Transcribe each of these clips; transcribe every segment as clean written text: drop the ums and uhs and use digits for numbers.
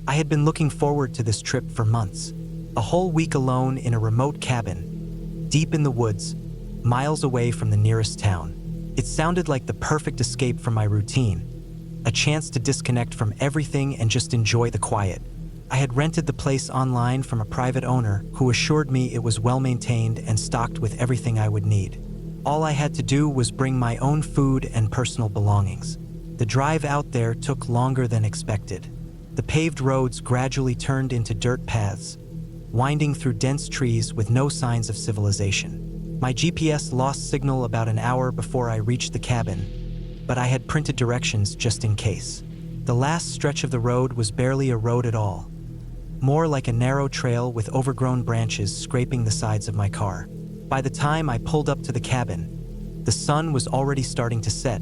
I had been looking forward to this trip for months. A whole week alone in a remote cabin, deep in the woods, miles away from the nearest town. It sounded like the perfect escape from my routine, a chance to disconnect from everything and just enjoy the quiet. I had rented the place online from a private owner who assured me it was well-maintained and stocked with everything I would need. All I had to do was bring my own food and personal belongings. The drive out there took longer than expected. The paved roads gradually turned into dirt paths, winding through dense trees with no signs of civilization. My GPS lost signal about an hour before I reached the cabin, but I had printed directions just in case. The last stretch of the road was barely a road at all, more like a narrow trail with overgrown branches scraping the sides of my car. By the time I pulled up to the cabin, the sun was already starting to set,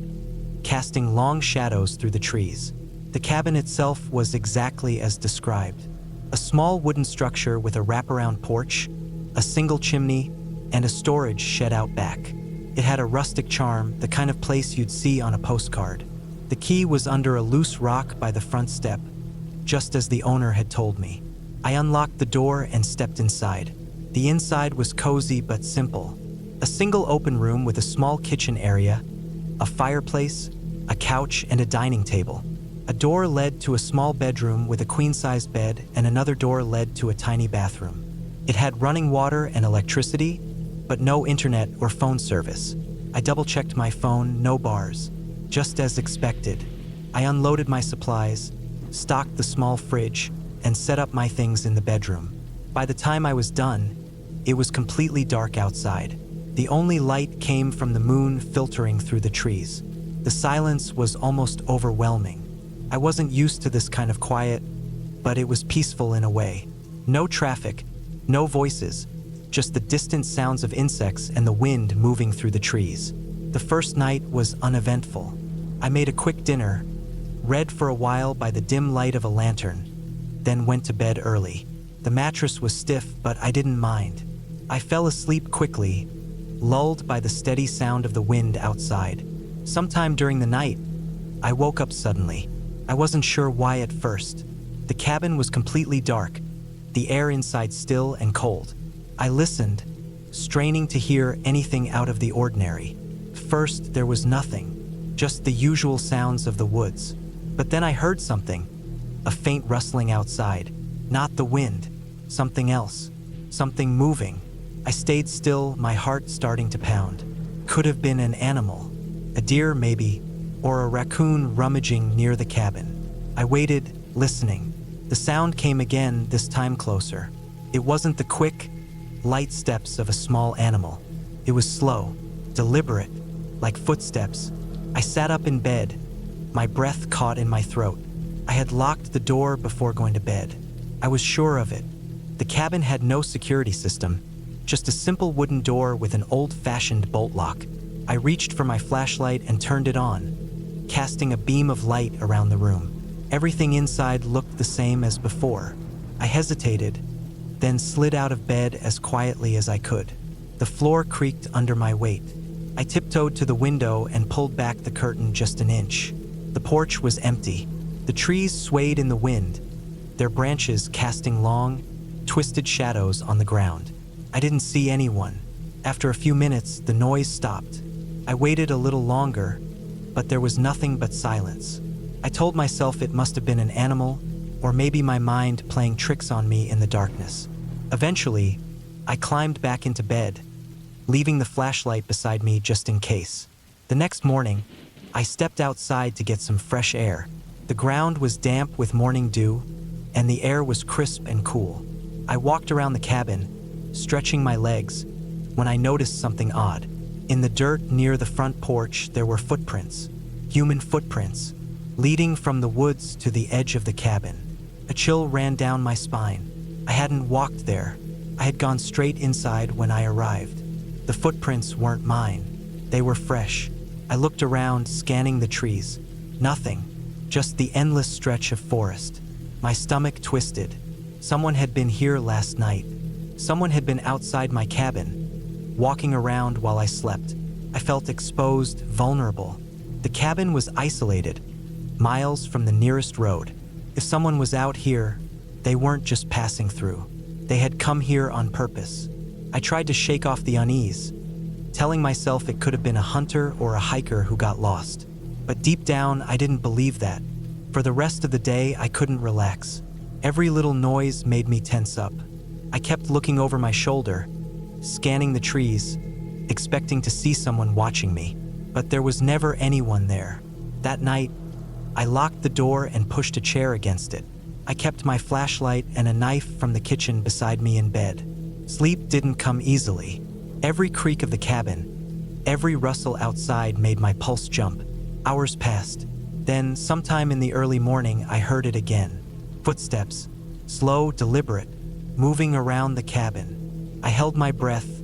casting long shadows through the trees. The cabin itself was exactly as described. A small wooden structure with a wraparound porch, a single chimney, and a storage shed out back. It had a rustic charm, the kind of place you'd see on a postcard. The key was under a loose rock by the front step, just as the owner had told me. I unlocked the door and stepped inside. The inside was cozy but simple. A single open room with a small kitchen area, a fireplace, a couch, and a dining table. A door led to a small bedroom with a queen-sized bed, and another door led to a tiny bathroom. It had running water and electricity, but no internet or phone service. I double-checked my phone, no bars. Just as expected, I unloaded my supplies, stocked the small fridge, and set up my things in the bedroom. By the time I was done, it was completely dark outside. The only light came from the moon filtering through the trees. The silence was almost overwhelming. I wasn't used to this kind of quiet, but it was peaceful in a way. No traffic, no voices, just the distant sounds of insects and the wind moving through the trees. The first night was uneventful. I made a quick dinner, read for a while by the dim light of a lantern, then went to bed early. The mattress was stiff, but I didn't mind. I fell asleep quickly, lulled by the steady sound of the wind outside. Sometime during the night, I woke up suddenly. I wasn't sure why at first. The cabin was completely dark, the air inside still and cold. I listened, straining to hear anything out of the ordinary. First, there was nothing, just the usual sounds of the woods. But then I heard something, a faint rustling outside. Not the wind, something else, something moving. I stayed still, my heart starting to pound. Could have been an animal, a deer maybe, or a raccoon rummaging near the cabin. I waited, listening. The sound came again, this time closer. It wasn't the quick, light steps of a small animal. It was slow, deliberate, like footsteps. I sat up in bed, my breath caught in my throat. I had locked the door before going to bed. I was sure of it. The cabin had no security system, just a simple wooden door with an old-fashioned bolt lock. I reached for my flashlight and turned it on, casting a beam of light around the room. Everything inside looked the same as before. I hesitated, then slid out of bed as quietly as I could. The floor creaked under my weight. I tiptoed to the window and pulled back the curtain just an inch. The porch was empty. The trees swayed in the wind, their branches casting long, twisted shadows on the ground. I didn't see anyone. After a few minutes, the noise stopped. I waited a little longer, but there was nothing but silence. I told myself it must have been an animal, or maybe my mind playing tricks on me in the darkness. Eventually, I climbed back into bed, leaving the flashlight beside me just in case. The next morning, I stepped outside to get some fresh air. The ground was damp with morning dew, and the air was crisp and cool. I walked around the cabin, stretching my legs, when I noticed something odd. In the dirt near the front porch, there were footprints, human footprints, leading from the woods to the edge of the cabin. A chill ran down my spine. I hadn't walked there. I had gone straight inside when I arrived. The footprints weren't mine. They were fresh. I looked around, scanning the trees. Nothing, just the endless stretch of forest. My stomach twisted. Someone had been here last night. Someone had been outside my cabin, walking around while I slept. I felt exposed, vulnerable. The cabin was isolated, miles from the nearest road. If someone was out here, they weren't just passing through. They had come here on purpose. I tried to shake off the unease, telling myself it could have been a hunter or a hiker who got lost. But deep down, I didn't believe that. For the rest of the day, I couldn't relax. Every little noise made me tense up. I kept looking over my shoulder, scanning the trees, expecting to see someone watching me. But there was never anyone there. That night, I locked the door and pushed a chair against it. I kept my flashlight and a knife from the kitchen beside me in bed. Sleep didn't come easily. Every creak of the cabin, every rustle outside made my pulse jump. Hours passed. Then, sometime in the early morning, I heard it again. Footsteps, slow, deliberate, moving around the cabin. I held my breath,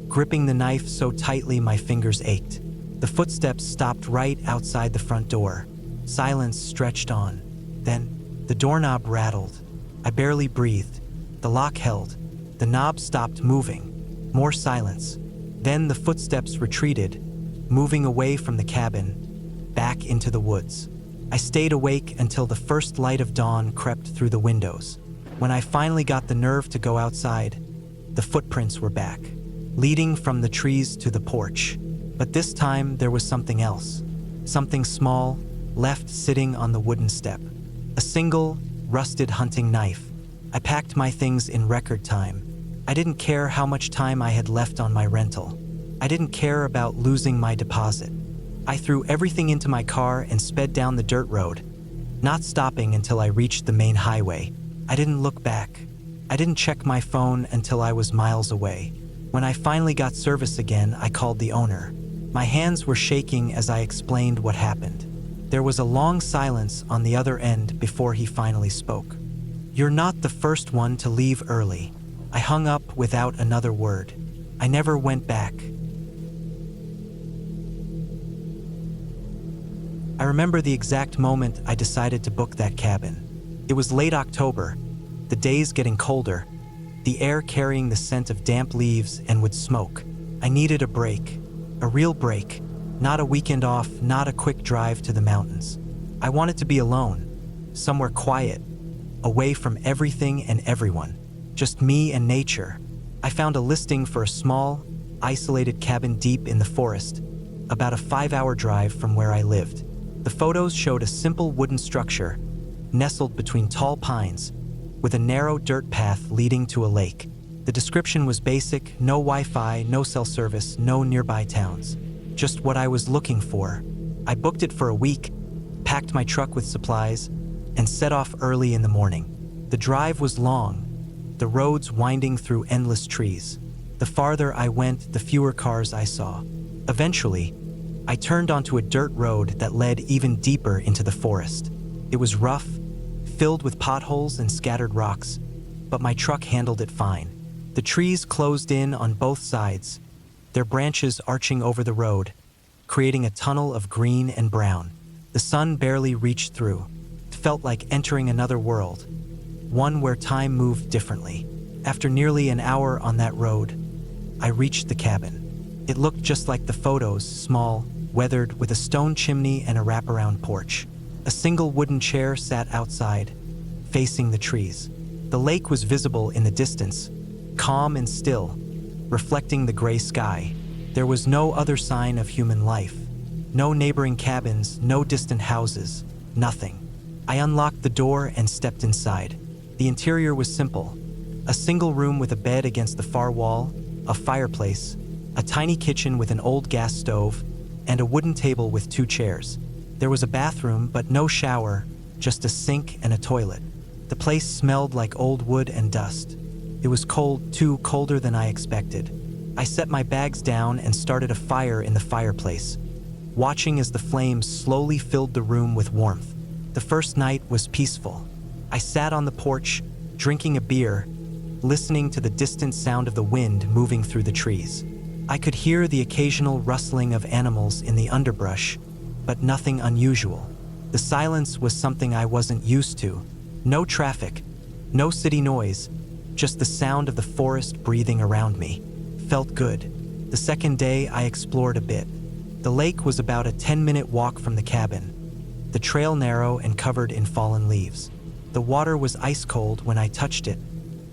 gripping the knife so tightly my fingers ached. The footsteps stopped right outside the front door. Silence stretched on. Then, the doorknob rattled. I barely breathed. The lock held. The knob stopped moving. More silence. Then the footsteps retreated, moving away from the cabin, back into the woods. I stayed awake until the first light of dawn crept through the windows. When I finally got the nerve to go outside, the footprints were back, leading from the trees to the porch. But this time there was something else. Something small, left sitting on the wooden step. A single, rusted hunting knife. I packed my things in record time. I didn't care how much time I had left on my rental. I didn't care about losing my deposit. I threw everything into my car and sped down the dirt road, not stopping until I reached the main highway. I didn't look back. I didn't check my phone until I was miles away. When I finally got service again, I called the owner. My hands were shaking as I explained what happened. There was a long silence on the other end before he finally spoke. "You're not the first one to leave early." I hung up without another word. I never went back. I remember the exact moment I decided to book that cabin. It was late October, the days getting colder, the air carrying the scent of damp leaves and wood smoke. I needed a break, a real break, not a weekend off, not a quick drive to the mountains. I wanted to be alone, somewhere quiet, away from everything and everyone, just me and nature. I found a listing for a small, isolated cabin deep in the forest, about a 5-hour drive from where I lived. The photos showed a simple wooden structure, nestled between tall pines, with a narrow dirt path leading to a lake. The description was basic: no Wi-Fi, no cell service, no nearby towns. Just what I was looking for. I booked it for a week, packed my truck with supplies, and set off early in the morning. The drive was long, the roads winding through endless trees. The farther I went, the fewer cars I saw. Eventually, I turned onto a dirt road that led even deeper into the forest. It was rough, filled with potholes and scattered rocks, but my truck handled it fine. The trees closed in on both sides, their branches arching over the road, creating a tunnel of green and brown. The sun barely reached through. It felt like entering another world, one where time moved differently. After nearly an hour on that road, I reached the cabin. It looked just like the photos, small, weathered, with a stone chimney and a wraparound porch. A single wooden chair sat outside, facing the trees. The lake was visible in the distance, calm and still, reflecting the gray sky. There was no other sign of human life. No neighboring cabins, no distant houses, nothing. I unlocked the door and stepped inside. The interior was simple. A single room with a bed against the far wall, a fireplace, a tiny kitchen with an old gas stove, and a wooden table with 2 chairs. There was a bathroom, but no shower, just a sink and a toilet. The place smelled like old wood and dust. It was cold, too, colder than I expected. I set my bags down and started a fire in the fireplace, watching as the flames slowly filled the room with warmth. The first night was peaceful. I sat on the porch, drinking a beer, listening to the distant sound of the wind moving through the trees. I could hear the occasional rustling of animals in the underbrush, but nothing unusual. The silence was something I wasn't used to. No traffic, no city noise, just the sound of the forest breathing around me. Felt good. The second day, I explored a bit. The lake was about a 10-minute walk from the cabin, the trail narrow and covered in fallen leaves. The water was ice cold when I touched it,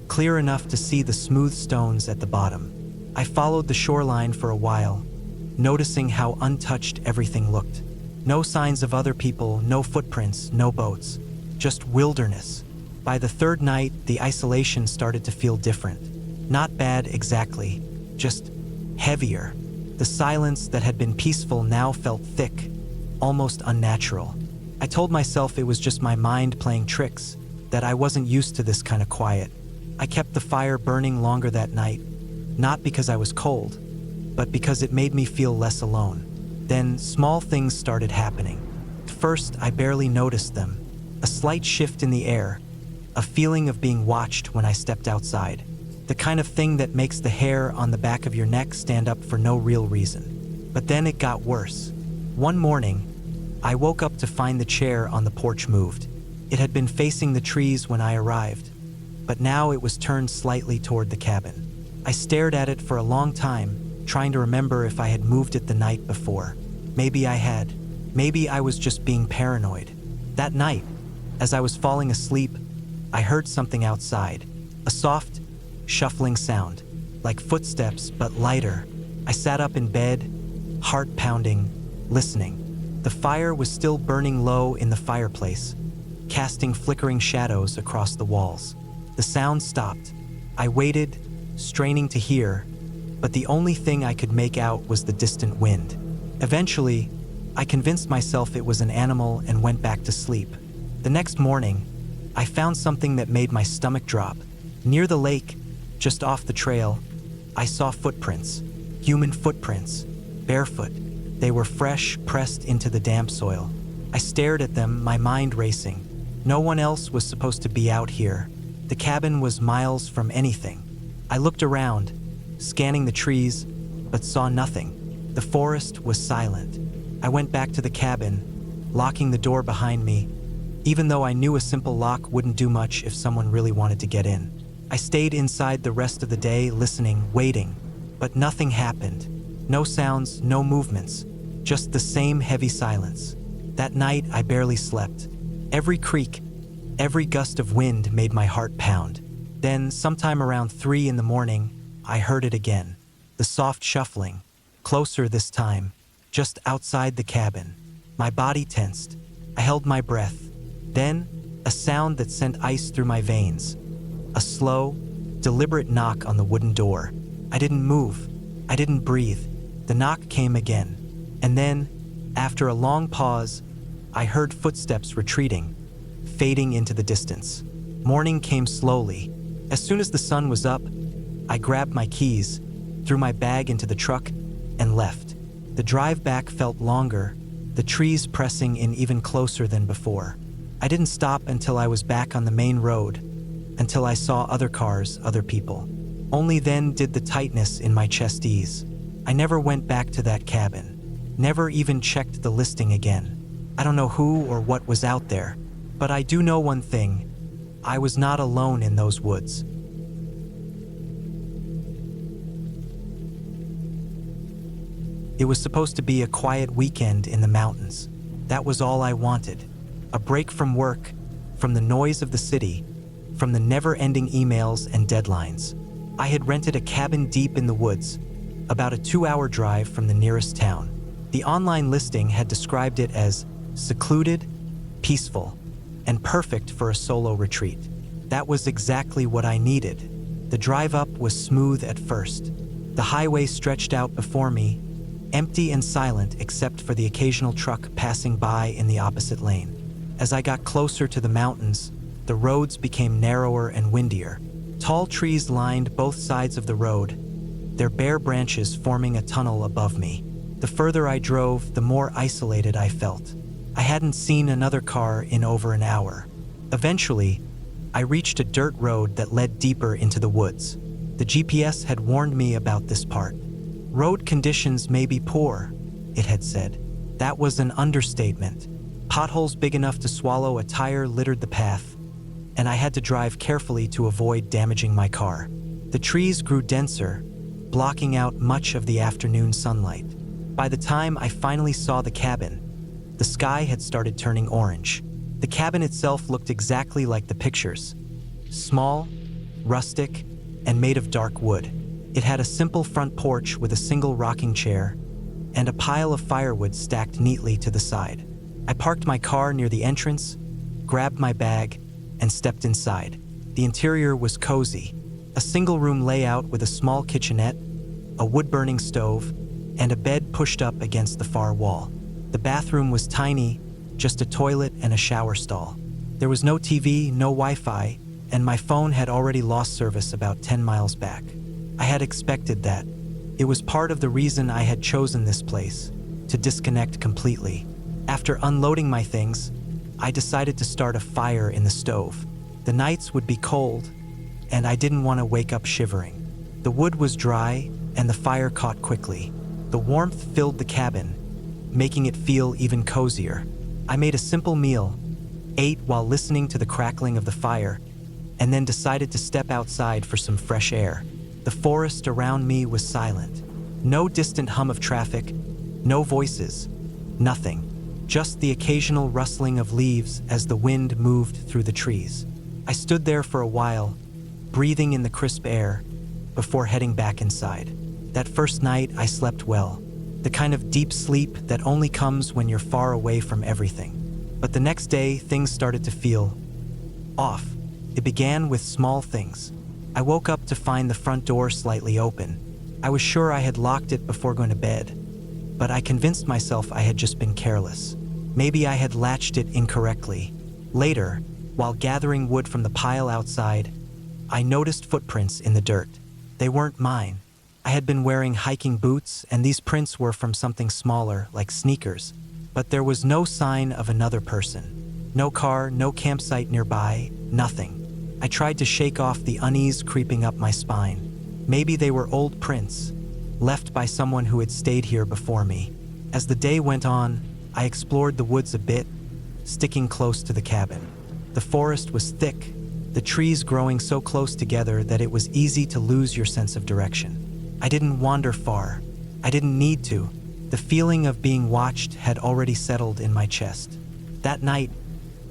clear enough to see the smooth stones at the bottom. I followed the shoreline for a while, noticing how untouched everything looked. No signs of other people, no footprints, no boats, just wilderness. By the third night, the isolation started to feel different. Not bad exactly, just heavier. The silence that had been peaceful now felt thick, almost unnatural. I told myself it was just my mind playing tricks, that I wasn't used to this kind of quiet. I kept the fire burning longer that night, not because I was cold, but because it made me feel less alone. Then small things started happening. At first, I barely noticed them. A slight shift in the air, a feeling of being watched when I stepped outside. The kind of thing that makes the hair on the back of your neck stand up for no real reason. But then it got worse. One morning, I woke up to find the chair on the porch moved. It had been facing the trees when I arrived, but now it was turned slightly toward the cabin. I stared at it for a long time, trying to remember if I had moved it the night before. Maybe I had. Maybe I was just being paranoid. That night, as I was falling asleep, I heard something outside. A soft, shuffling sound, like footsteps but lighter. I sat up in bed, heart pounding, listening. The fire was still burning low in the fireplace, casting flickering shadows across the walls. The sound stopped. I waited, straining to hear, but the only thing I could make out was the distant wind. Eventually, I convinced myself it was an animal and went back to sleep. The next morning, I found something that made my stomach drop. Near the lake, just off the trail, I saw footprints, human footprints, barefoot. They were fresh, pressed into the damp soil. I stared at them, my mind racing. No one else was supposed to be out here. The cabin was miles from anything. I looked around, scanning the trees, but saw nothing. The forest was silent. I went back to the cabin, locking the door behind me, even though I knew a simple lock wouldn't do much if someone really wanted to get in. I stayed inside the rest of the day, listening, waiting, but nothing happened. No sounds, no movements, just the same heavy silence. That night, I barely slept. Every creak, every gust of wind made my heart pound. Then, sometime around 3 in the morning, I heard it again. The soft shuffling, closer this time, just outside the cabin. My body tensed. I held my breath. Then, a sound that sent ice through my veins. A slow, deliberate knock on the wooden door. I didn't move. I didn't breathe. The knock came again. And then, after a long pause, I heard footsteps retreating, fading into the distance. Morning came slowly. As soon as the sun was up, I grabbed my keys, threw my bag into the truck, and left. The drive back felt longer, the trees pressing in even closer than before. I didn't stop until I was back on the main road, until I saw other cars, other people. Only then did the tightness in my chest ease. I never went back to that cabin, never even checked the listing again. I don't know who or what was out there, but I do know one thing. I was not alone in those woods. It was supposed to be a quiet weekend in the mountains. That was all I wanted. A break from work, from the noise of the city, from the never-ending emails and deadlines. I had rented a cabin deep in the woods, about a 2-hour drive from the nearest town. The online listing had described it as secluded, peaceful, and perfect for a solo retreat. That was exactly what I needed. The drive up was smooth at first. The highway stretched out before me, empty and silent except for the occasional truck passing by in the opposite lane. As I got closer to the mountains, the roads became narrower and windier. Tall trees lined both sides of the road, their bare branches forming a tunnel above me. The further I drove, the more isolated I felt. I hadn't seen another car in over an hour. Eventually, I reached a dirt road that led deeper into the woods. The GPS had warned me about this part. Road conditions may be poor, it had said. That was an understatement. Potholes big enough to swallow a tire littered the path, and I had to drive carefully to avoid damaging my car. The trees grew denser, blocking out much of the afternoon sunlight. By the time I finally saw the cabin, the sky had started turning orange. The cabin itself looked exactly like the pictures. Small, rustic, and made of dark wood. It had a simple front porch with a single rocking chair and a pile of firewood stacked neatly to the side. I parked my car near the entrance, grabbed my bag, and stepped inside. The interior was cozy, a single-room layout with a small kitchenette, a wood-burning stove, and a bed pushed up against the far wall. The bathroom was tiny, just a toilet and a shower stall. There was no TV, no Wi-Fi, and my phone had already lost service about 10 miles back. I had expected that. It was part of the reason I had chosen this place, to disconnect completely. After unloading my things, I decided to start a fire in the stove. The nights would be cold, and I didn't want to wake up shivering. The wood was dry, and the fire caught quickly. The warmth filled the cabin, making it feel even cozier. I made a simple meal, ate while listening to the crackling of the fire, and then decided to step outside for some fresh air. The forest around me was silent. No distant hum of traffic, no voices, nothing. Just the occasional rustling of leaves as the wind moved through the trees. I stood there for a while, breathing in the crisp air, before heading back inside. That first night, I slept well, the kind of deep sleep that only comes when you're far away from everything. But the next day, things started to feel off. It began with small things. I woke up to find the front door slightly open. I was sure I had locked it before going to bed, but I convinced myself I had just been careless. Maybe I had latched it incorrectly. Later, while gathering wood from the pile outside, I noticed footprints in the dirt. They weren't mine. I had been wearing hiking boots, and these prints were from something smaller, like sneakers. But there was no sign of another person. No car, no campsite nearby, nothing. I tried to shake off the unease creeping up my spine. Maybe they were old prints, left by someone who had stayed here before me. As the day went on, I explored the woods a bit, sticking close to the cabin. The forest was thick, the trees growing so close together that it was easy to lose your sense of direction. I didn't wander far. I didn't need to. The feeling of being watched had already settled in my chest. That night,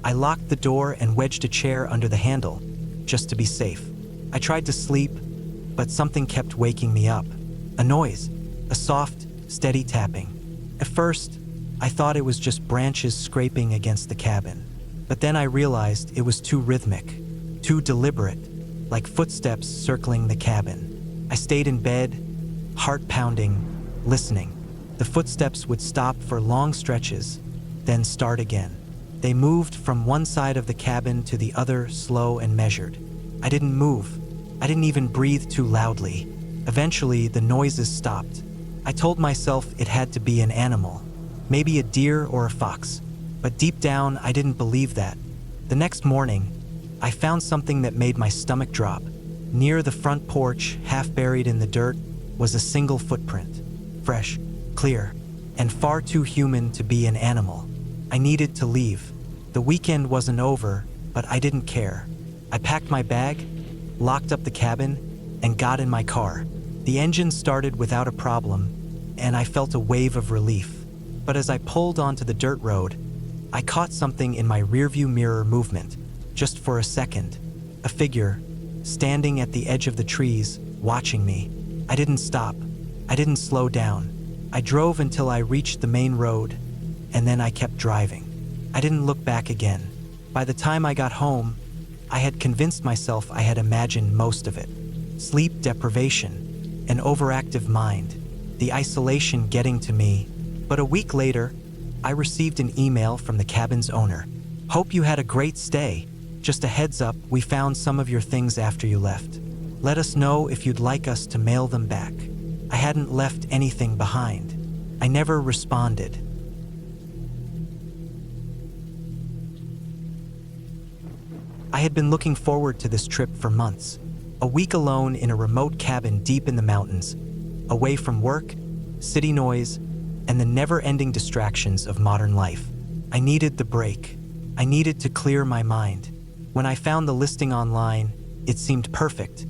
I locked the door and wedged a chair under the handle, just to be safe. I tried to sleep, but something kept waking me up. A noise, a soft, steady tapping. At first, I thought it was just branches scraping against the cabin. But then I realized it was too rhythmic, too deliberate, like footsteps circling the cabin. I stayed in bed, heart pounding, listening. The footsteps would stop for long stretches, then start again. They moved from one side of the cabin to the other, slow and measured. I didn't move. I didn't even breathe too loudly. Eventually, the noises stopped. I told myself it had to be an animal, maybe a deer or a fox. But deep down, I didn't believe that. The next morning, I found something that made my stomach drop. Near the front porch, half buried in the dirt, was a single footprint. Fresh, clear, and far too human to be an animal. I needed to leave. The weekend wasn't over, but I didn't care. I packed my bag, locked up the cabin, and got in my car. The engine started without a problem, and I felt a wave of relief. But as I pulled onto the dirt road, I caught something in my rearview mirror movement, just for a second. A figure, standing at the edge of the trees, watching me. I didn't stop. I didn't slow down. I drove until I reached the main road, and then I kept driving. I didn't look back again. By the time I got home, I had convinced myself I had imagined most of it. Sleep deprivation, an overactive mind, the isolation getting to me. But a week later, I received an email from the cabin's owner. "Hope you had a great stay. Just a heads up, we found some of your things after you left. Let us know if you'd like us to mail them back." I hadn't left anything behind. I never responded. I had been looking forward to this trip for months. A week alone in a remote cabin deep in the mountains, away from work, city noise, and the never-ending distractions of modern life. I needed the break. I needed to clear my mind. When I found the listing online, it seemed perfect.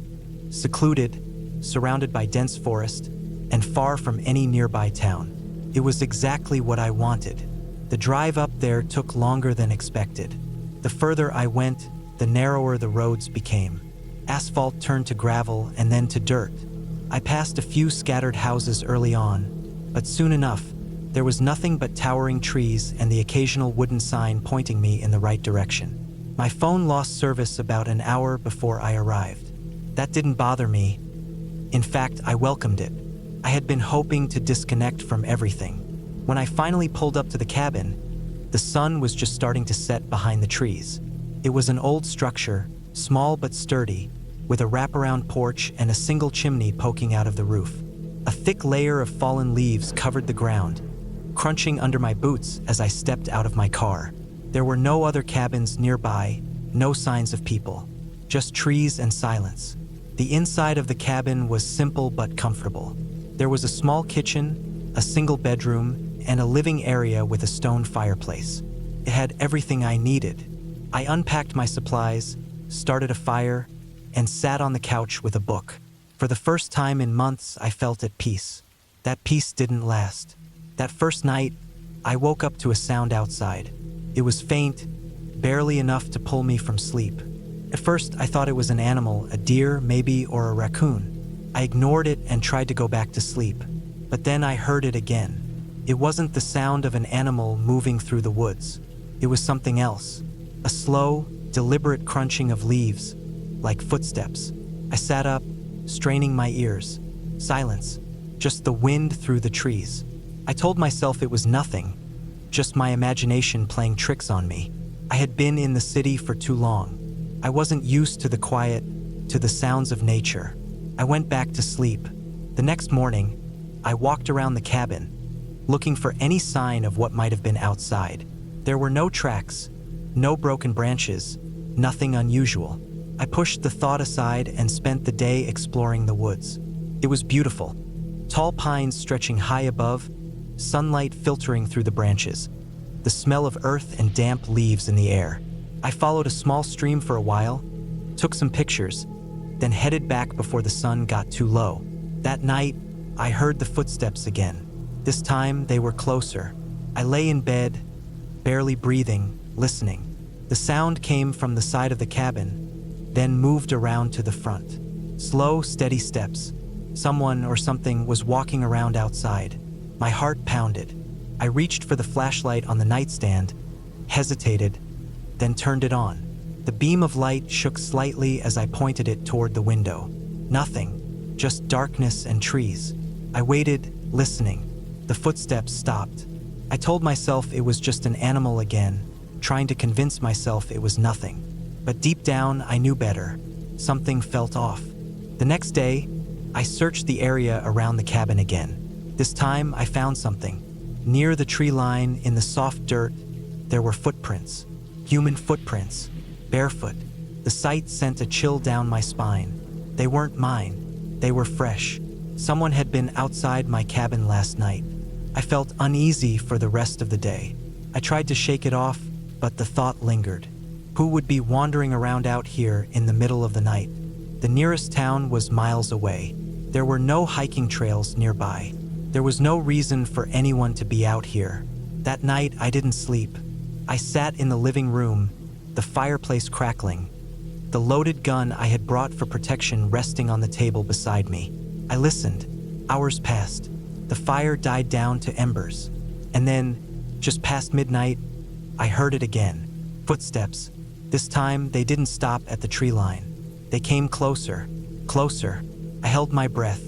Secluded, surrounded by dense forest, and far from any nearby town. It was exactly what I wanted. The drive up there took longer than expected. The further I went, the narrower the roads became. Asphalt turned to gravel and then to dirt. I passed a few scattered houses early on, but soon enough, there was nothing but towering trees and the occasional wooden sign pointing me in the right direction. My phone lost service about an hour before I arrived. That didn't bother me. In fact, I welcomed it. I had been hoping to disconnect from everything. When I finally pulled up to the cabin, the sun was just starting to set behind the trees. It was an old structure, small but sturdy, with a wraparound porch and a single chimney poking out of the roof. A thick layer of fallen leaves covered the ground, crunching under my boots as I stepped out of my car. There were no other cabins nearby, no signs of people, just trees and silence. The inside of the cabin was simple but comfortable. There was a small kitchen, a single bedroom, and a living area with a stone fireplace. It had everything I needed. I unpacked my supplies, started a fire, and sat on the couch with a book. For the first time in months, I felt at peace. That peace didn't last. That first night, I woke up to a sound outside. It was faint, barely enough to pull me from sleep. At first, I thought it was an animal, a deer, maybe, or a raccoon. I ignored it and tried to go back to sleep. But then I heard it again. It wasn't the sound of an animal moving through the woods. It was something else. A slow, deliberate crunching of leaves, like footsteps. I sat up, straining my ears. Silence, just the wind through the trees. I told myself it was nothing, just my imagination playing tricks on me. I had been in the city for too long. I wasn't used to the quiet, to the sounds of nature. I went back to sleep. The next morning, I walked around the cabin, looking for any sign of what might have been outside. There were no tracks, no broken branches, nothing unusual. I pushed the thought aside and spent the day exploring the woods. It was beautiful. Tall pines stretching high above, sunlight filtering through the branches, the smell of earth and damp leaves in the air. I followed a small stream for a while, took some pictures, then headed back before the sun got too low. That night, I heard the footsteps again. This time, they were closer. I lay in bed, barely breathing, listening. The sound came from the side of the cabin, then moved around to the front. Slow, steady steps. Someone or something was walking around outside. My heart pounded. I reached for the flashlight on the nightstand, hesitated, then turned it on. The beam of light shook slightly as I pointed it toward the window. Nothing, just darkness and trees. I waited, listening. The footsteps stopped. I told myself it was just an animal again, trying to convince myself it was nothing. But deep down, I knew better. Something felt off. The next day, I searched the area around the cabin again. This time, I found something. Near the tree line, in the soft dirt, there were footprints. Human footprints, barefoot. The sight sent a chill down my spine. They weren't mine. They were fresh. Someone had been outside my cabin last night. I felt uneasy for the rest of the day. I tried to shake it off, but the thought lingered. Who would be wandering around out here in the middle of the night? The nearest town was miles away. There were no hiking trails nearby. There was no reason for anyone to be out here. That night, I didn't sleep. I sat in the living room, the fireplace crackling, the loaded gun I had brought for protection resting on the table beside me. I listened. Hours passed. The fire died down to embers. And then, just past midnight, I heard it again. Footsteps. This time, they didn't stop at the tree line. They came closer, closer. I held my breath.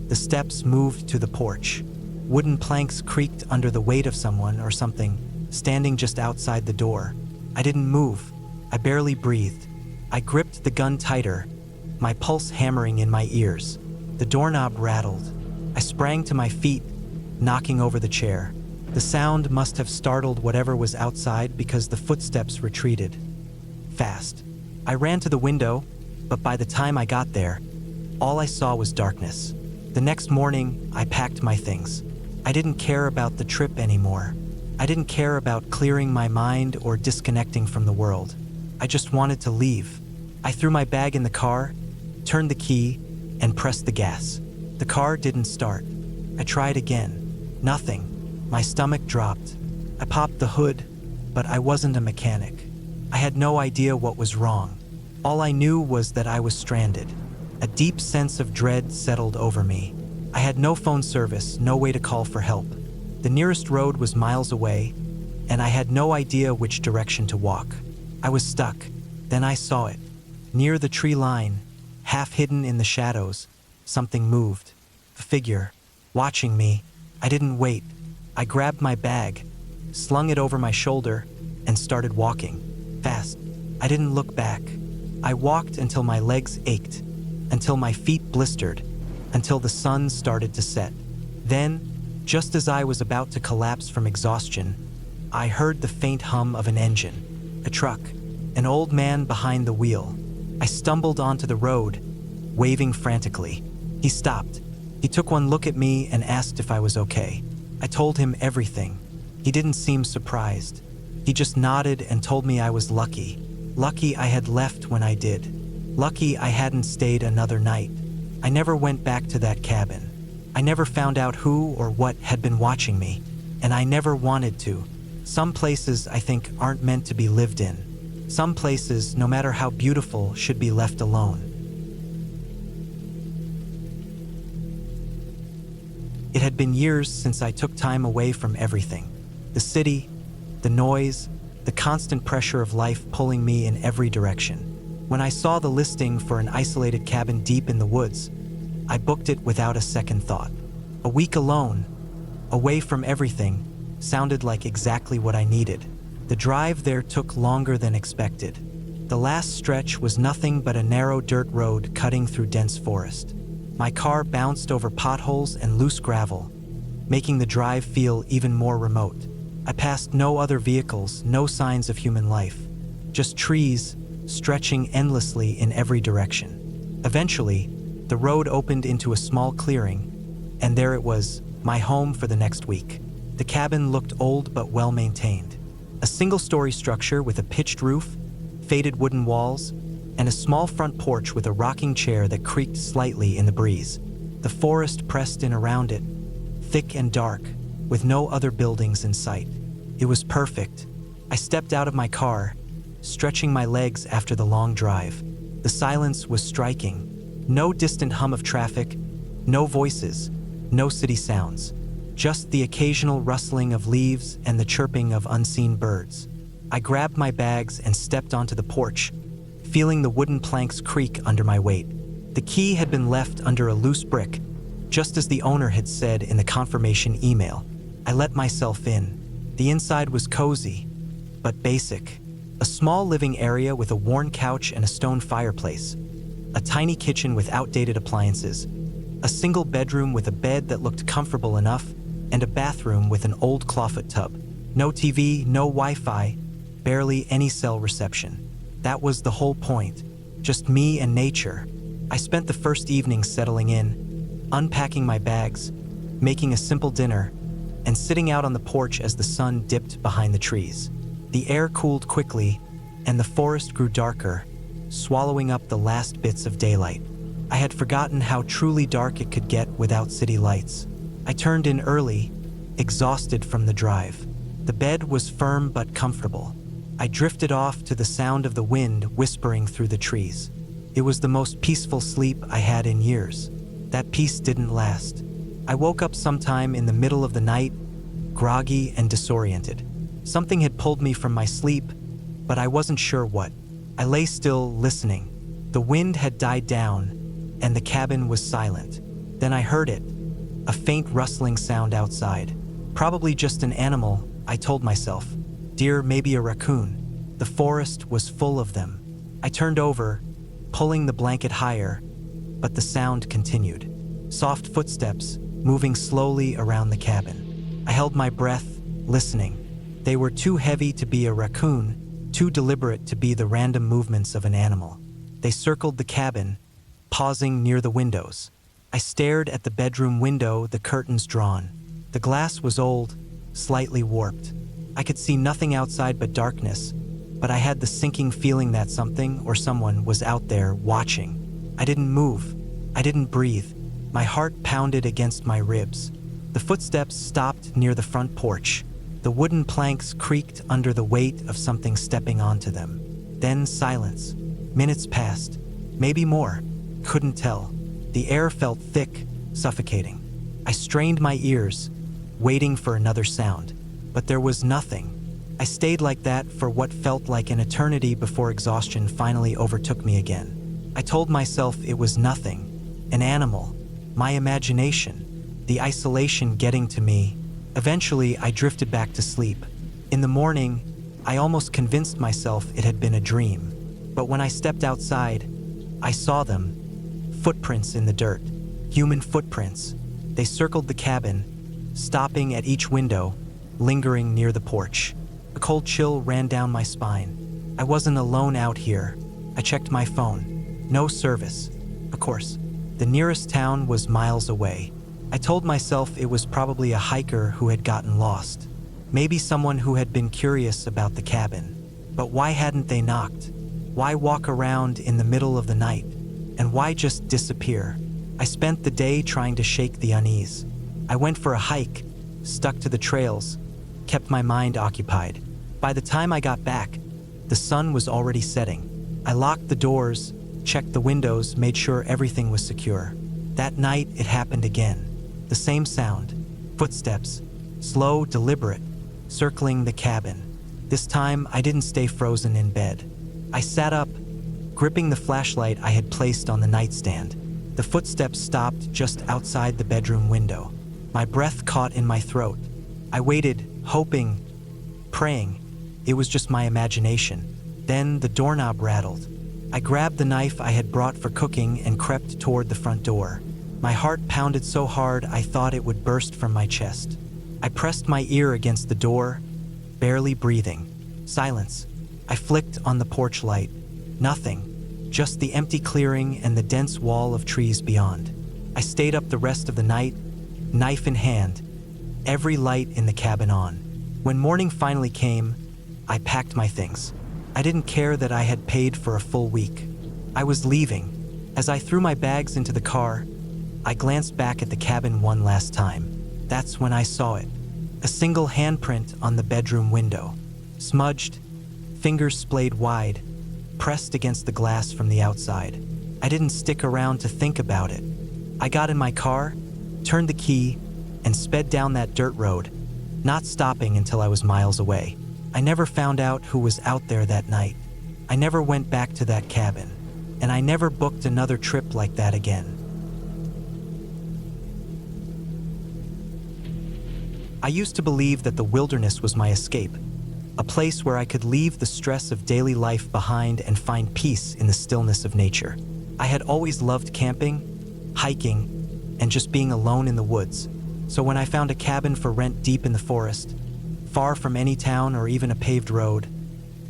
The steps moved to the porch. Wooden planks creaked under the weight of someone or something, standing just outside the door. I didn't move. I barely breathed. I gripped the gun tighter, my pulse hammering in my ears. The doorknob rattled. I sprang to my feet, knocking over the chair. The sound must have startled whatever was outside because the footsteps retreated. Fast. I ran to the window, but by the time I got there, all I saw was darkness. The next morning, I packed my things. I didn't care about the trip anymore. I didn't care about clearing my mind or disconnecting from the world. I just wanted to leave. I threw my bag in the car, turned the key, and pressed the gas. The car didn't start. I tried again. Nothing. My stomach dropped. I popped the hood, but I wasn't a mechanic. I had no idea what was wrong. All I knew was that I was stranded. A deep sense of dread settled over me. I had no phone service, no way to call for help. The nearest road was miles away, and I had no idea which direction to walk. I was stuck. Then I saw it. Near the tree line, half hidden in the shadows, something moved. A figure, watching me. I didn't wait. I grabbed my bag, slung it over my shoulder, and started walking. Fast. I didn't look back. I walked until my legs ached, until my feet blistered, until the sun started to set. Then, just as I was about to collapse from exhaustion, I heard the faint hum of an engine, a truck, an old man behind the wheel. I stumbled onto the road, waving frantically. He stopped. He took one look at me and asked if I was okay. I told him everything. He didn't seem surprised. He just nodded and told me I was lucky. Lucky I had left when I did. Lucky I hadn't stayed another night. I never went back to that cabin. I never found out who or what had been watching me, and I never wanted to. Some places, I think, aren't meant to be lived in. Some places, no matter how beautiful, should be left alone. It had been years since I took time away from everything. The city, the noise, the constant pressure of life pulling me in every direction. When I saw the listing for an isolated cabin deep in the woods, I booked it without a second thought. A week alone, away from everything, sounded like exactly what I needed. The drive there took longer than expected. The last stretch was nothing but a narrow dirt road cutting through dense forest. My car bounced over potholes and loose gravel, making the drive feel even more remote. I passed no other vehicles, no signs of human life, just trees stretching endlessly in every direction. Eventually, the road opened into a small clearing, and there it was, my home for the next week. The cabin looked old but well-maintained. A single-story structure with a pitched roof, faded wooden walls, and a small front porch with a rocking chair that creaked slightly in the breeze. The forest pressed in around it, thick and dark, with no other buildings in sight. It was perfect. I stepped out of my car, stretching my legs after the long drive. The silence was striking. No distant hum of traffic, no voices, no city sounds. Just the occasional rustling of leaves and the chirping of unseen birds. I grabbed my bags and stepped onto the porch, feeling the wooden planks creak under my weight. The key had been left under a loose brick, just as the owner had said in the confirmation email. I let myself in. The inside was cozy, but basic. A small living area with a worn couch and a stone fireplace. A tiny kitchen with outdated appliances. A single bedroom with a bed that looked comfortable enough, and a bathroom with an old clawfoot tub. No TV, no Wi-Fi, barely any cell reception. That was the whole point. Just me and nature. I spent the first evening settling in, unpacking my bags, making a simple dinner, and sitting out on the porch as the sun dipped behind the trees. The air cooled quickly, and the forest grew darker, swallowing up the last bits of daylight. I had forgotten how truly dark it could get without city lights. I turned in early, exhausted from the drive. The bed was firm but comfortable. I drifted off to the sound of the wind whispering through the trees. It was the most peaceful sleep I had in years. That peace didn't last. I woke up sometime in the middle of the night, groggy and disoriented. Something had pulled me from my sleep, but I wasn't sure what. I lay still, listening. The wind had died down, and the cabin was silent. Then I heard it, a faint rustling sound outside. Probably just an animal, I told myself. Deer, maybe a raccoon. The forest was full of them. I turned over, pulling the blanket higher, but the sound continued. Soft footsteps, moving slowly around the cabin. I held my breath, listening. They were too heavy to be a raccoon, too deliberate to be the random movements of an animal. They circled the cabin, pausing near the windows. I stared at the bedroom window, the curtains drawn. The glass was old, slightly warped. I could see nothing outside but darkness, but I had the sinking feeling that something or someone was out there watching. I didn't move. I didn't breathe. My heart pounded against my ribs. The footsteps stopped near the front porch, The wooden planks creaked under the weight of something stepping onto them. Then silence. Minutes passed. Maybe more. Couldn't tell. The air felt thick, suffocating. I strained my ears, waiting for another sound. But there was nothing. I stayed like that for what felt like an eternity before exhaustion finally overtook me again. I told myself it was nothing. An animal. My imagination. The isolation getting to me. Eventually, I drifted back to sleep. In the morning, I almost convinced myself it had been a dream. But when I stepped outside, I saw them. Footprints in the dirt. Human footprints. They circled the cabin, stopping at each window, lingering near the porch. A cold chill ran down my spine. I wasn't alone out here. I checked my phone. No service. Of course, the nearest town was miles away. I told myself it was probably a hiker who had gotten lost. Maybe someone who had been curious about the cabin. But why hadn't they knocked? Why walk around in the middle of the night? And why just disappear? I spent the day trying to shake the unease. I went for a hike, stuck to the trails, kept my mind occupied. By the time I got back, the sun was already setting. I locked the doors, checked the windows, made sure everything was secure. That night, it happened again. The same sound. Footsteps. Slow, deliberate, circling the cabin. This time, I didn't stay frozen in bed. I sat up, gripping the flashlight I had placed on the nightstand. The footsteps stopped just outside the bedroom window. My breath caught in my throat. I waited, hoping, praying. It was just my imagination. Then the doorknob rattled. I grabbed the knife I had brought for cooking and crept toward the front door. My heart pounded so hard I thought it would burst from my chest. I pressed my ear against the door, barely breathing. Silence. I flicked on the porch light. Nothing. Just the empty clearing and the dense wall of trees beyond. I stayed up the rest of the night, knife in hand, every light in the cabin on. When morning finally came, I packed my things. I didn't care that I had paid for a full week. I was leaving. As I threw my bags into the car, I glanced back at the cabin one last time. That's when I saw it. A single handprint on the bedroom window. Smudged, fingers splayed wide, pressed against the glass from the outside. I didn't stick around to think about it. I got in my car, turned the key, and sped down that dirt road, not stopping until I was miles away. I never found out who was out there that night. I never went back to that cabin, and I never booked another trip like that again. I used to believe that the wilderness was my escape, a place where I could leave the stress of daily life behind and find peace in the stillness of nature. I had always loved camping, hiking, and just being alone in the woods. So when I found a cabin for rent deep in the forest, far from any town or even a paved road,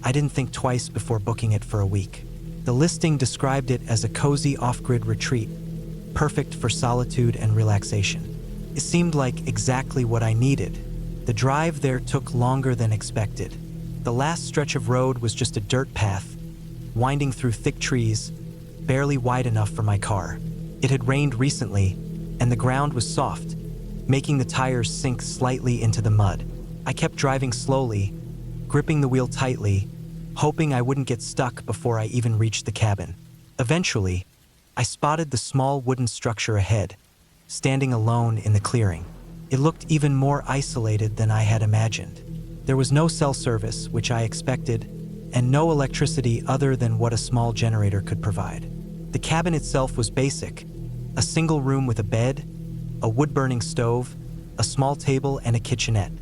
I didn't think twice before booking it for a week. The listing described it as a cozy off-grid retreat, perfect for solitude and relaxation. It seemed like exactly what I needed. The drive there took longer than expected. The last stretch of road was just a dirt path, winding through thick trees, barely wide enough for my car. It had rained recently, and the ground was soft, making the tires sink slightly into the mud. I kept driving slowly, gripping the wheel tightly, hoping I wouldn't get stuck before I even reached the cabin. Eventually, I spotted the small wooden structure ahead, standing alone in the clearing. It looked even more isolated than I had imagined. There was no cell service, which I expected, and no electricity other than what a small generator could provide. The cabin itself was basic: a single room with a bed, a wood-burning stove, a small table, and a kitchenette.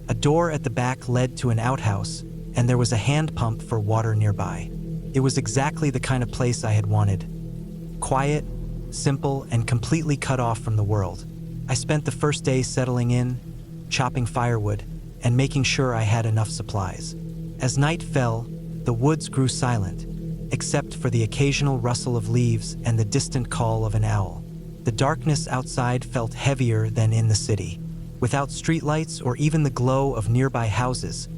A door at the back led to an outhouse, and there was a hand pump for water nearby. It was exactly the kind of place I had wanted. Quiet, simple, and completely cut off from the world. I spent the first day settling in, chopping firewood, and making sure I had enough supplies. As night fell, the woods grew silent, except for the occasional rustle of leaves and the distant call of an owl. The darkness outside felt heavier than in the city. Without streetlights or even the glow of nearby houses,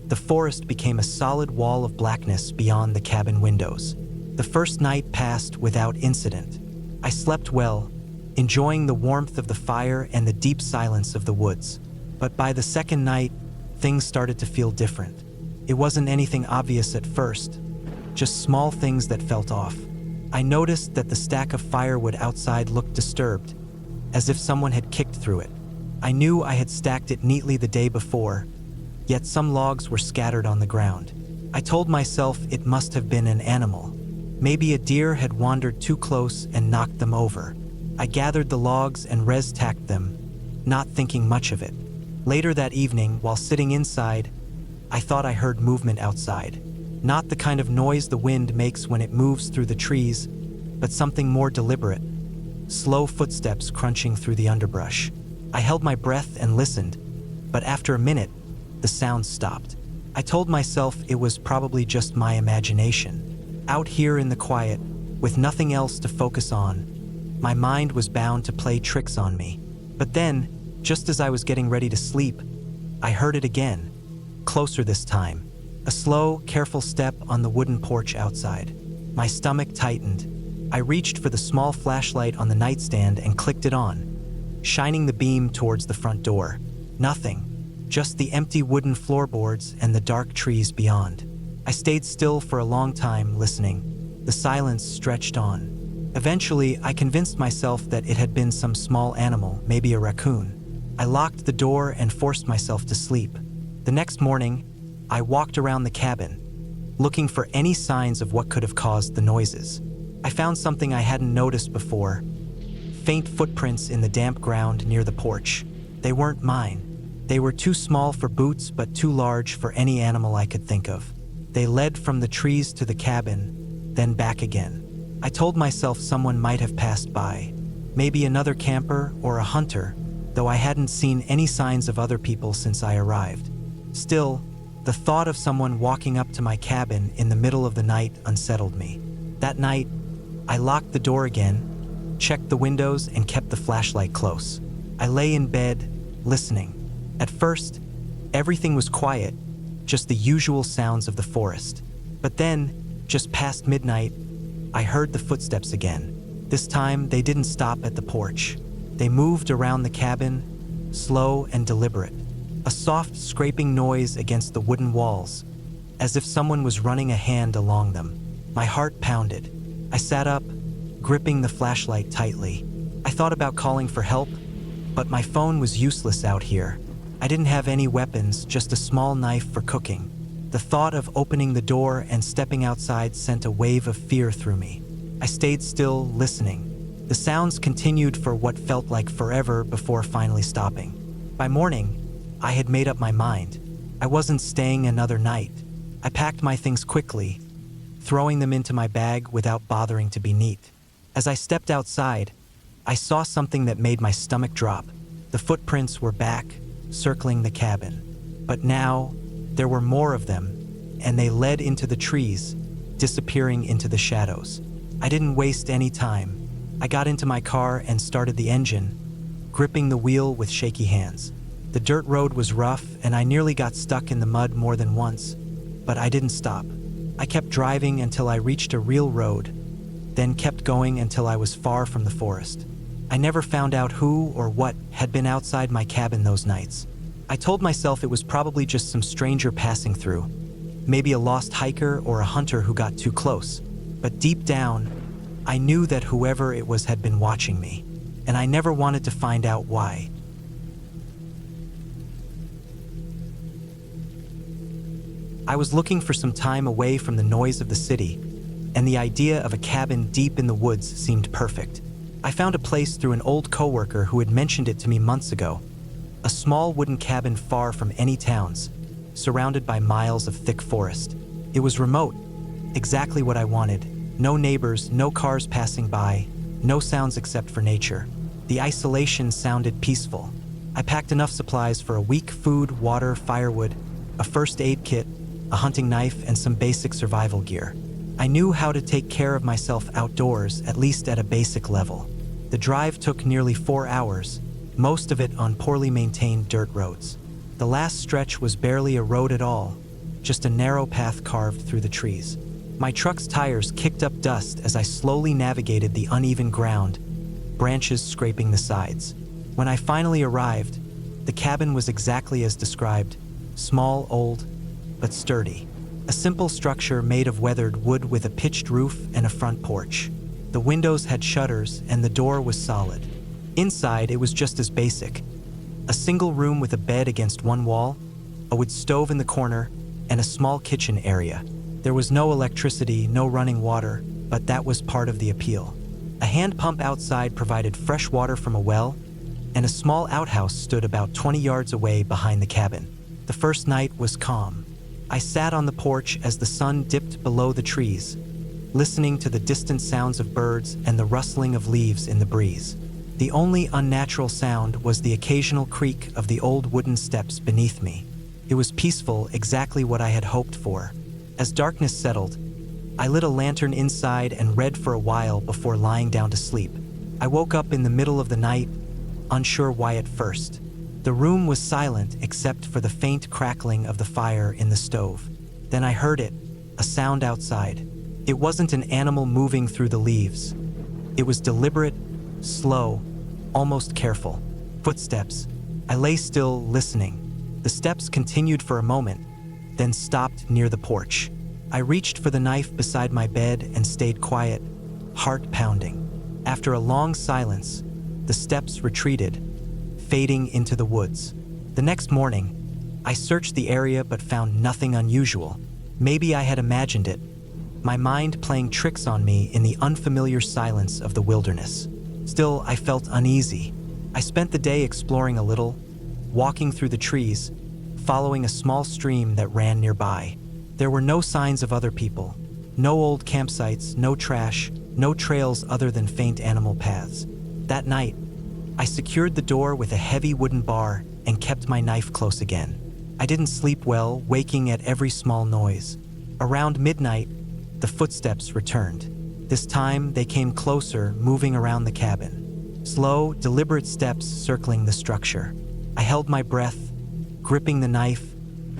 the forest became a solid wall of blackness beyond the cabin windows. The first night passed without incident. I slept well, enjoying the warmth of the fire and the deep silence of the woods. But by the second night, things started to feel different. It wasn't anything obvious at first, just small things that felt off. I noticed that the stack of firewood outside looked disturbed, as if someone had kicked through it. I knew I had stacked it neatly the day before, yet some logs were scattered on the ground. I told myself it must have been an animal. Maybe a deer had wandered too close and knocked them over. I gathered the logs and res-tacked them, not thinking much of it. Later that evening, while sitting inside, I thought I heard movement outside. Not the kind of noise the wind makes when it moves through the trees, but something more deliberate. Slow footsteps crunching through the underbrush. I held my breath and listened, but after a minute, the sound stopped. I told myself it was probably just my imagination. Out here in the quiet, with nothing else to focus on, my mind was bound to play tricks on me. But then, just as I was getting ready to sleep, I heard it again, closer this time. A slow, careful step on the wooden porch outside. My stomach tightened. I reached for the small flashlight on the nightstand and clicked it on, shining the beam towards the front door. Nothing, just the empty wooden floorboards and the dark trees beyond. I stayed still for a long time, listening. The silence stretched on. Eventually, I convinced myself that it had been some small animal, maybe a raccoon. I locked the door and forced myself to sleep. The next morning, I walked around the cabin, looking for any signs of what could have caused the noises. I found something I hadn't noticed before. Faint footprints in the damp ground near the porch. They weren't mine. They were too small for boots, but too large for any animal I could think of. They led from the trees to the cabin, then back again. I told myself someone might have passed by. Maybe another camper or a hunter, though I hadn't seen any signs of other people since I arrived. Still, the thought of someone walking up to my cabin in the middle of the night unsettled me. That night, I locked the door again, checked the windows, and kept the flashlight close. I lay in bed, listening. At first, everything was quiet, just the usual sounds of the forest. But then, just past midnight, I heard the footsteps again. This time, they didn't stop at the porch. They moved around the cabin, slow and deliberate. A soft scraping noise against the wooden walls, as if someone was running a hand along them. My heart pounded. I sat up, gripping the flashlight tightly. I thought about calling for help, but my phone was useless out here. I didn't have any weapons, just a small knife for cooking. The thought of opening the door and stepping outside sent a wave of fear through me. I stayed still, listening. The sounds continued for what felt like forever before finally stopping. By morning, I had made up my mind. I wasn't staying another night. I packed my things quickly, throwing them into my bag without bothering to be neat. As I stepped outside, I saw something that made my stomach drop. The footprints were back, circling the cabin. But now, there were more of them, and they led into the trees, disappearing into the shadows. I didn't waste any time. I got into my car and started the engine, gripping the wheel with shaky hands. The dirt road was rough, and I nearly got stuck in the mud more than once, but I didn't stop. I kept driving until I reached a real road, then kept going until I was far from the forest. I never found out who or what had been outside my cabin those nights. I told myself it was probably just some stranger passing through, maybe a lost hiker or a hunter who got too close. But deep down, I knew that whoever it was had been watching me, and I never wanted to find out why. I was looking for some time away from the noise of the city, and the idea of a cabin deep in the woods seemed perfect. I found a place through an old coworker who had mentioned it to me months ago. A small wooden cabin far from any towns, surrounded by miles of thick forest. It was remote, exactly what I wanted. No neighbors, no cars passing by, no sounds except for nature. The isolation sounded peaceful. I packed enough supplies for a week: food, water, firewood, a first aid kit, a hunting knife, and some basic survival gear. I knew how to take care of myself outdoors, at least at a basic level. The drive took nearly 4 hours, most of it on poorly maintained dirt roads. The last stretch was barely a road at all, just a narrow path carved through the trees. My truck's tires kicked up dust as I slowly navigated the uneven ground, branches scraping the sides. When I finally arrived, the cabin was exactly as described, small, old, but sturdy. A simple structure made of weathered wood with a pitched roof and a front porch. The windows had shutters and the door was solid. Inside, it was just as basic. A single room with a bed against one wall, a wood stove in the corner, and a small kitchen area. There was no electricity, no running water, but that was part of the appeal. A hand pump outside provided fresh water from a well, and a small outhouse stood about 20 yards away behind the cabin. The first night was calm. I sat on the porch as the sun dipped below the trees, listening to the distant sounds of birds and the rustling of leaves in the breeze. The only unnatural sound was the occasional creak of the old wooden steps beneath me. It was peaceful, exactly what I had hoped for. As darkness settled, I lit a lantern inside and read for a while before lying down to sleep. I woke up in the middle of the night, unsure why at first. The room was silent except for the faint crackling of the fire in the stove. Then I heard it, a sound outside. It wasn't an animal moving through the leaves. It was deliberate, slow, almost careful. Footsteps. I lay still, listening. The steps continued for a moment, then stopped near the porch. I reached for the knife beside my bed and stayed quiet, heart pounding. After a long silence, the steps retreated, fading into the woods. The next morning, I searched the area but found nothing unusual. Maybe I had imagined it, my mind playing tricks on me in the unfamiliar silence of the wilderness. Still, I felt uneasy. I spent the day exploring a little, walking through the trees, following a small stream that ran nearby. There were no signs of other people, no old campsites, no trash, no trails other than faint animal paths. That night, I secured the door with a heavy wooden bar and kept my knife close again. I didn't sleep well, waking at every small noise. Around midnight, the footsteps returned. This time, they came closer, moving around the cabin. Slow, deliberate steps circling the structure. I held my breath, gripping the knife,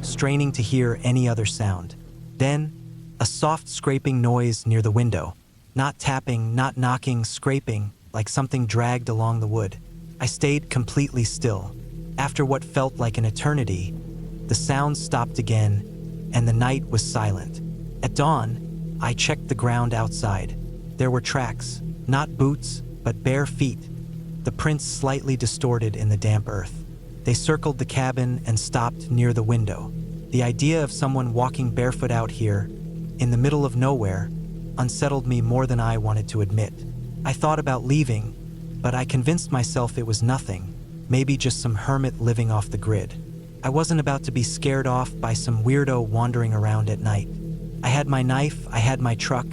straining to hear any other sound. Then, a soft scraping noise near the window. Not tapping, not knocking, scraping, like something dragged along the wood. I stayed completely still. After what felt like an eternity, the sound stopped again, and the night was silent. At dawn, I checked the ground outside. There were tracks, not boots, but bare feet, the prints slightly distorted in the damp earth. They circled the cabin and stopped near the window. The idea of someone walking barefoot out here, in the middle of nowhere, unsettled me more than I wanted to admit. I thought about leaving, but I convinced myself it was nothing, maybe just some hermit living off the grid. I wasn't about to be scared off by some weirdo wandering around at night. I had my knife, I had my truck,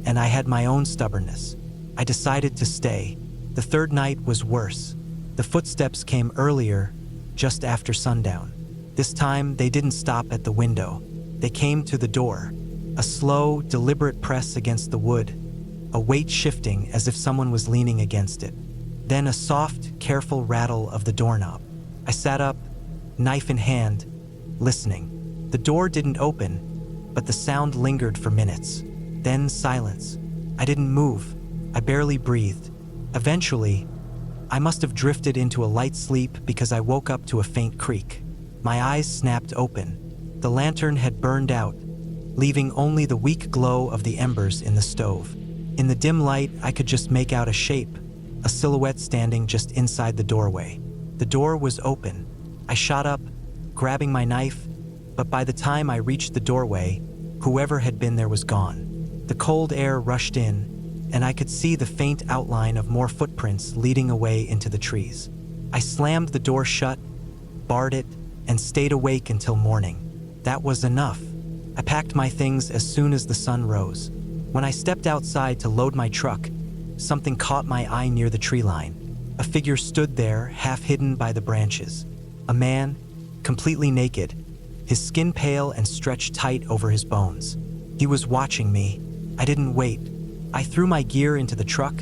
and I had my own stubbornness. I decided to stay. The third night was worse. The footsteps came earlier, just after sundown. This time, they didn't stop at the window. They came to the door. A slow, deliberate press against the wood, a weight shifting as if someone was leaning against it. Then a soft, careful rattle of the doorknob. I sat up, knife in hand, listening. The door didn't open, but the sound lingered for minutes. Then silence. I didn't move. I barely breathed. Eventually, I must have drifted into a light sleep because I woke up to a faint creak. My eyes snapped open. The lantern had burned out, leaving only the weak glow of the embers in the stove. In the dim light, I could just make out a shape, a silhouette standing just inside the doorway. The door was open. I shot up, grabbing my knife, but by the time I reached the doorway, whoever had been there was gone. The cold air rushed in, and I could see the faint outline of more footprints leading away into the trees. I slammed the door shut, barred it, and stayed awake until morning. That was enough. I packed my things as soon as the sun rose. When I stepped outside to load my truck, something caught my eye near the tree line. A figure stood there, half hidden by the branches. A man, completely naked, his skin pale and stretched tight over his bones. He was watching me. I didn't wait. I threw my gear into the truck,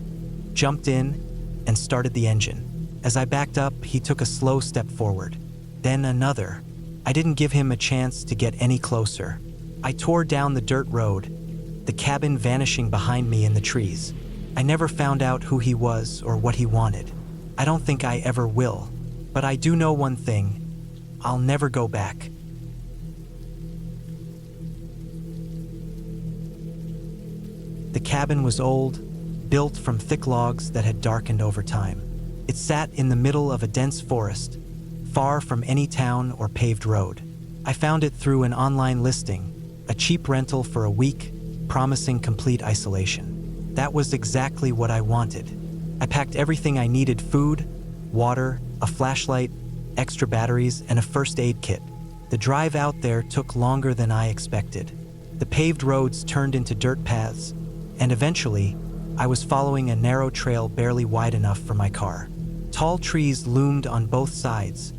jumped in, and started the engine. As I backed up, he took a slow step forward. Then another. I didn't give him a chance to get any closer. I tore down the dirt road, the cabin vanishing behind me in the trees. I never found out who he was or what he wanted. I don't think I ever will. But I do know one thing. I'll never go back. The cabin was old, built from thick logs that had darkened over time. It sat in the middle of a dense forest, far from any town or paved road. I found it through an online listing, a cheap rental for a week, promising complete isolation. That was exactly what I wanted. I packed everything I needed: food, water, a flashlight, extra batteries, and a first aid kit. The drive out there took longer than I expected. The paved roads turned into dirt paths, and eventually, I was following a narrow trail barely wide enough for my car. Tall trees loomed on both sides,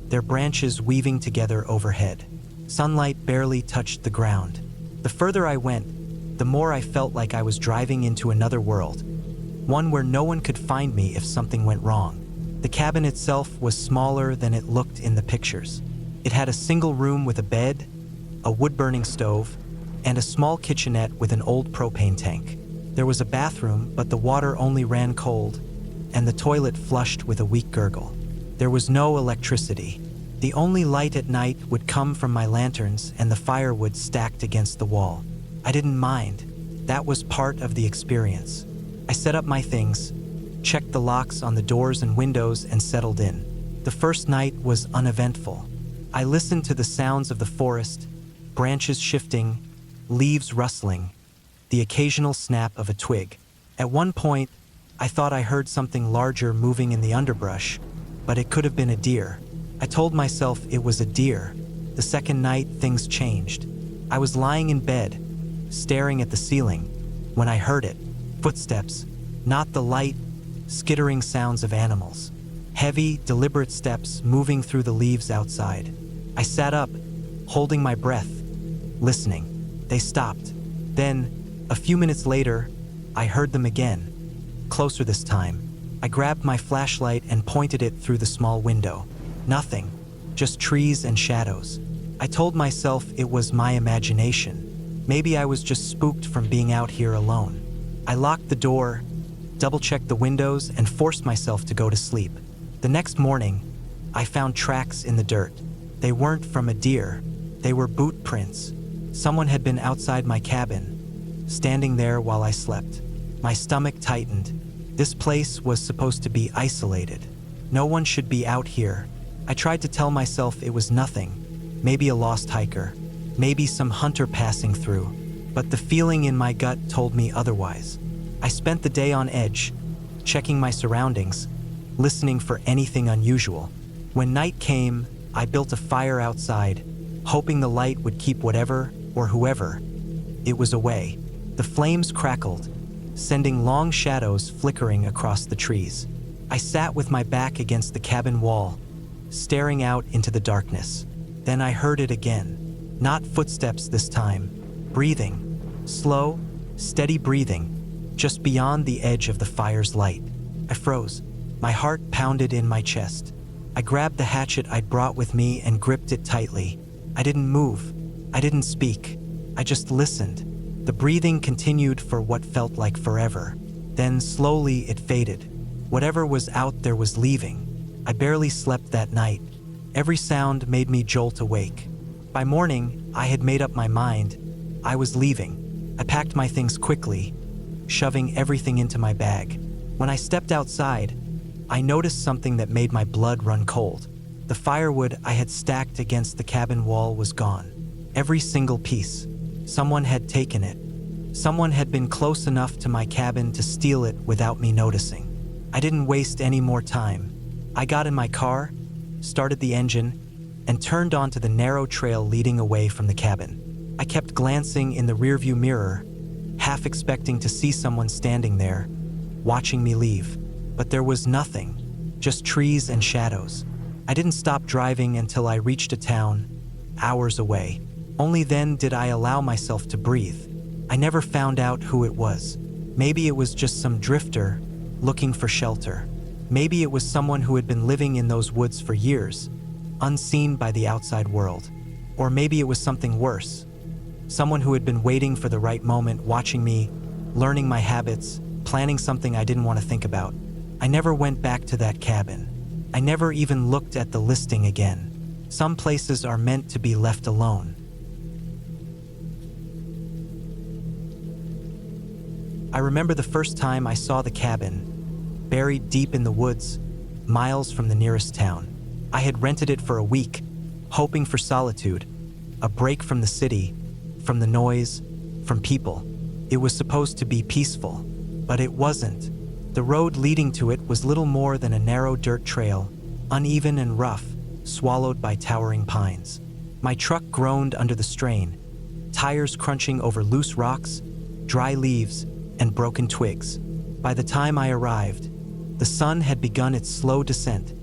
their branches weaving together overhead. Sunlight barely touched the ground. The further I went, the more I felt like I was driving into another world, one where no one could find me if something went wrong. The cabin itself was smaller than it looked in the pictures. It had a single room with a bed, a wood-burning stove, and a small kitchenette with an old propane tank. There was a bathroom, but the water only ran cold, and the toilet flushed with a weak gurgle. There was no electricity. The only light at night would come from my lanterns and the firewood stacked against the wall. I didn't mind. That was part of the experience. I set up my things, checked the locks on the doors and windows, and settled in. The first night was uneventful. I listened to the sounds of the forest, branches shifting, leaves rustling, the occasional snap of a twig. At one point, I thought I heard something larger moving in the underbrush, but it could have been a deer. I told myself it was a deer. The second night, things changed. I was lying in bed, staring at the ceiling, when I heard it. Footsteps, not the light, skittering sounds of animals. Heavy, deliberate steps moving through the leaves outside. I sat up, holding my breath, listening. They stopped. Then, a few minutes later, I heard them again. Closer this time. I grabbed my flashlight and pointed it through the small window. Nothing, just trees and shadows. I told myself it was my imagination. Maybe I was just spooked from being out here alone. I locked the door, double-checked the windows, and forced myself to go to sleep. The next morning, I found tracks in the dirt. They weren't from a deer. They were boot prints. Someone had been outside my cabin, standing there while I slept. My stomach tightened. This place was supposed to be isolated. No one should be out here. I tried to tell myself it was nothing. Maybe a lost hiker. Maybe some hunter passing through. But the feeling in my gut told me otherwise. I spent the day on edge, checking my surroundings, listening for anything unusual. When night came, I built a fire outside, hoping the light would keep whatever or whoever it was away. The flames crackled, sending long shadows flickering across the trees. I sat with my back against the cabin wall, staring out into the darkness. Then I heard it again. Not footsteps this time. Breathing. Slow, steady breathing, just beyond the edge of the fire's light. I froze. My heart pounded in my chest. I grabbed the hatchet I'd brought with me and gripped it tightly. I didn't move. I didn't speak. I just listened. The breathing continued for what felt like forever. Then slowly it faded. Whatever was out there was leaving. I barely slept that night. Every sound made me jolt awake. By morning, I had made up my mind. I was leaving. I packed my things quickly, shoving everything into my bag. When I stepped outside, I noticed something that made my blood run cold. The firewood I had stacked against the cabin wall was gone. Every single piece. Someone had taken it. Someone had been close enough to my cabin to steal it without me noticing. I didn't waste any more time. I got in my car, started the engine, and turned onto the narrow trail leading away from the cabin. I kept glancing in the rearview mirror, half expecting to see someone standing there, watching me leave. But there was nothing, just trees and shadows. I didn't stop driving until I reached a town, hours away. Only then did I allow myself to breathe. I never found out who it was. Maybe it was just some drifter looking for shelter. Maybe it was someone who had been living in those woods for years, unseen by the outside world. Or maybe it was something worse. Someone who had been waiting for the right moment, watching me, learning my habits, planning something I didn't want to think about. I never went back to that cabin. I never even looked at the listing again. Some places are meant to be left alone. I remember the first time I saw the cabin, buried deep in the woods, miles from the nearest town. I had rented it for a week, hoping for solitude, a break from the city, from the noise, from people. It was supposed to be peaceful, but it wasn't. The road leading to it was little more than a narrow dirt trail, uneven and rough, swallowed by towering pines. My truck groaned under the strain, tires crunching over loose rocks, dry leaves, and broken twigs. By the time I arrived, the sun had begun its slow descent,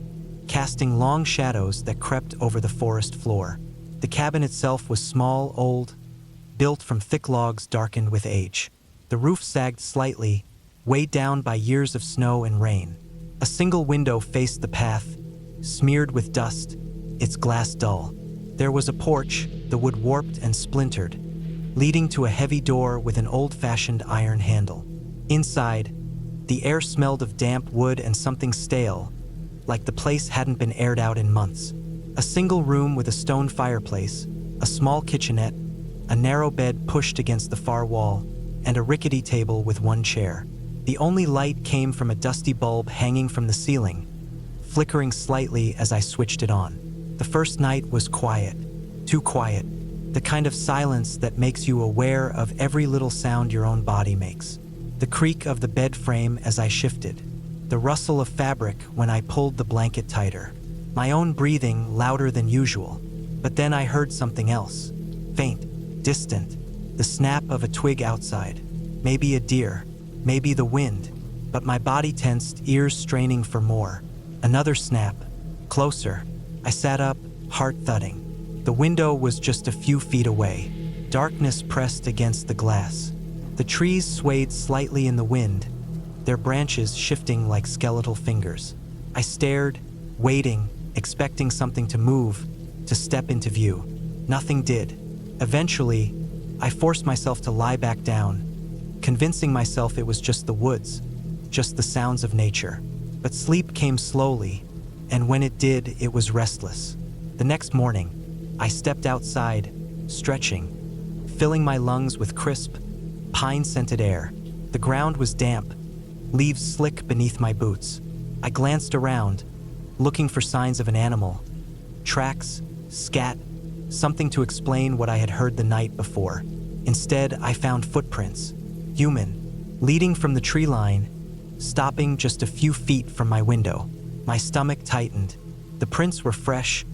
casting long shadows that crept over the forest floor. The cabin itself was small, old, built from thick logs darkened with age. The roof sagged slightly, weighed down by years of snow and rain. A single window faced the path, smeared with dust, its glass dull. There was a porch, the wood warped and splintered, leading to a heavy door with an old-fashioned iron handle. Inside, the air smelled of damp wood and something stale, like the place hadn't been aired out in months. A single room with a stone fireplace, a small kitchenette, a narrow bed pushed against the far wall, and a rickety table with one chair. The only light came from a dusty bulb hanging from the ceiling, flickering slightly as I switched it on. The first night was quiet, too quiet, the kind of silence that makes you aware of every little sound your own body makes. The creak of the bed frame as I shifted, the rustle of fabric when I pulled the blanket tighter, my own breathing louder than usual. But then I heard something else, faint, distant, the snap of a twig outside, maybe a deer, maybe the wind, but my body tensed, ears straining for more. Another snap, closer. I sat up, heart thudding. The window was just a few feet away. Darkness pressed against the glass. The trees swayed slightly in the wind, their branches shifting like skeletal fingers. I stared, waiting, expecting something to move, to step into view. Nothing did. Eventually, I forced myself to lie back down, convincing myself it was just the woods, just the sounds of nature. But sleep came slowly, and when it did, it was restless. The next morning, I stepped outside, stretching, filling my lungs with crisp, pine-scented air. The ground was damp, leaves slick beneath my boots. I glanced around, looking for signs of an animal. Tracks, scat, something to explain what I had heard the night before. Instead, I found footprints, human, leading from the tree line, stopping just a few feet from my window. My stomach tightened. The prints were fresh,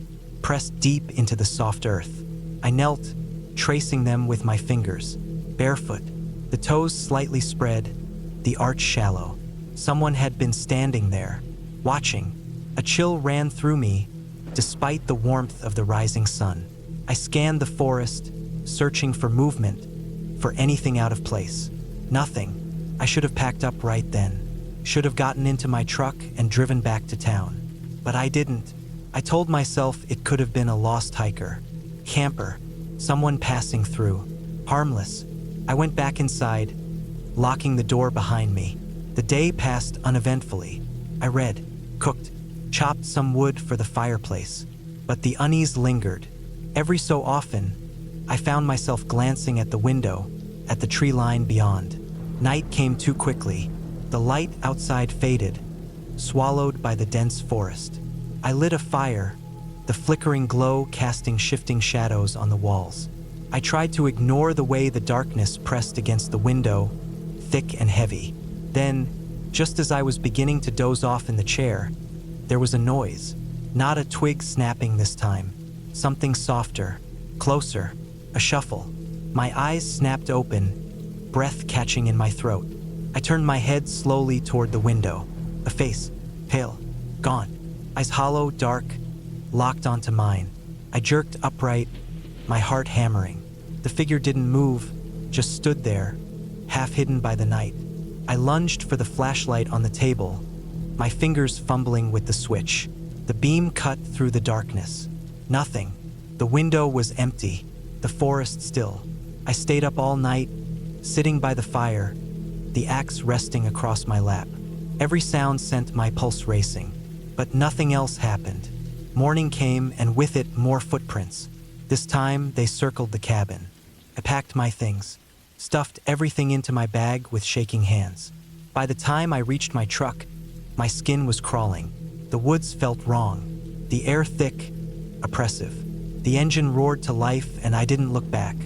pressed deep into the soft earth. I knelt, tracing them with my fingers, barefoot, the toes slightly spread, the arch shallow. Someone had been standing there, watching. A chill ran through me, despite the warmth of the rising sun. I scanned the forest, searching for movement, for anything out of place. Nothing. I should have packed up right then. Should have gotten into my truck and driven back to town. But I didn't. I told myself it could have been a lost hiker, camper, someone passing through. Harmless. I went back inside, locking the door behind me. The day passed uneventfully. I read, cooked, chopped some wood for the fireplace. But the unease lingered. Every so often, I found myself glancing at the window, at the tree line beyond. Night came too quickly. The light outside faded, swallowed by the dense forest. I lit a fire, the flickering glow casting shifting shadows on the walls. I tried to ignore the way the darkness pressed against the window, thick and heavy. Then, just as I was beginning to doze off in the chair, there was a noise. Not a twig snapping this time. Something softer, closer, a shuffle. My eyes snapped open, breath catching in my throat. I turned my head slowly toward the window. A face, pale, gone. Eyes hollow, dark, locked onto mine. I jerked upright, my heart hammering. The figure didn't move, just stood there, half hidden by the night. I lunged for the flashlight on the table, my fingers fumbling with the switch. The beam cut through the darkness. Nothing. The window was empty, the forest still. I stayed up all night, sitting by the fire, the axe resting across my lap. Every sound sent my pulse racing, but nothing else happened. Morning came, and with it more footprints. This time, they circled the cabin. I packed my things, stuffed everything into my bag with shaking hands. By the time I reached my truck, my skin was crawling. The woods felt wrong, the air thick, oppressive. The engine roared to life and I didn't look back.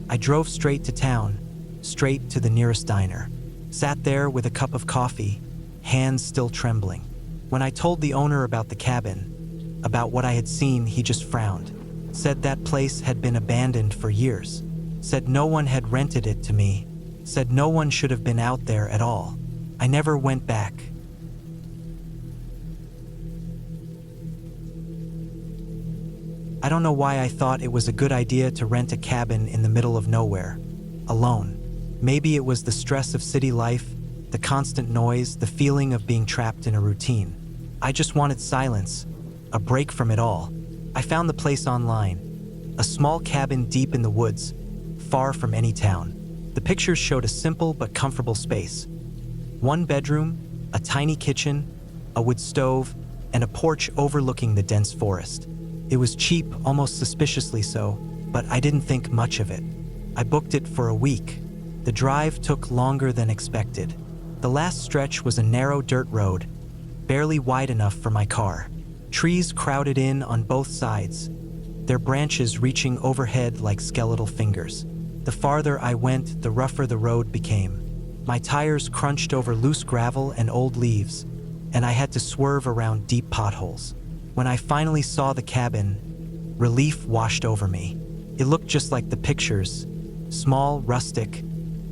I drove straight to town, straight to the nearest diner. Sat there with a cup of coffee, hands still trembling. When I told the owner about the cabin, about what I had seen, he just frowned. Said that place had been abandoned for years. Said no one had rented it to me. Said no one should have been out there at all. I never went back. I don't know why I thought it was a good idea to rent a cabin in the middle of nowhere, alone. Maybe it was the stress of city life, the constant noise, the feeling of being trapped in a routine. I just wanted silence, a break from it all. I found the place online, a small cabin deep in the woods, far from any town. The pictures showed a simple but comfortable space. One bedroom, a tiny kitchen, a wood stove, and a porch overlooking the dense forest. It was cheap, almost suspiciously so, but I didn't think much of it. I booked it for a week. The drive took longer than expected. The last stretch was a narrow dirt road, barely wide enough for my car. Trees crowded in on both sides, their branches reaching overhead like skeletal fingers. The farther I went, the rougher the road became. My tires crunched over loose gravel and old leaves, and I had to swerve around deep potholes. When I finally saw the cabin, relief washed over me. It looked just like the pictures, small, rustic,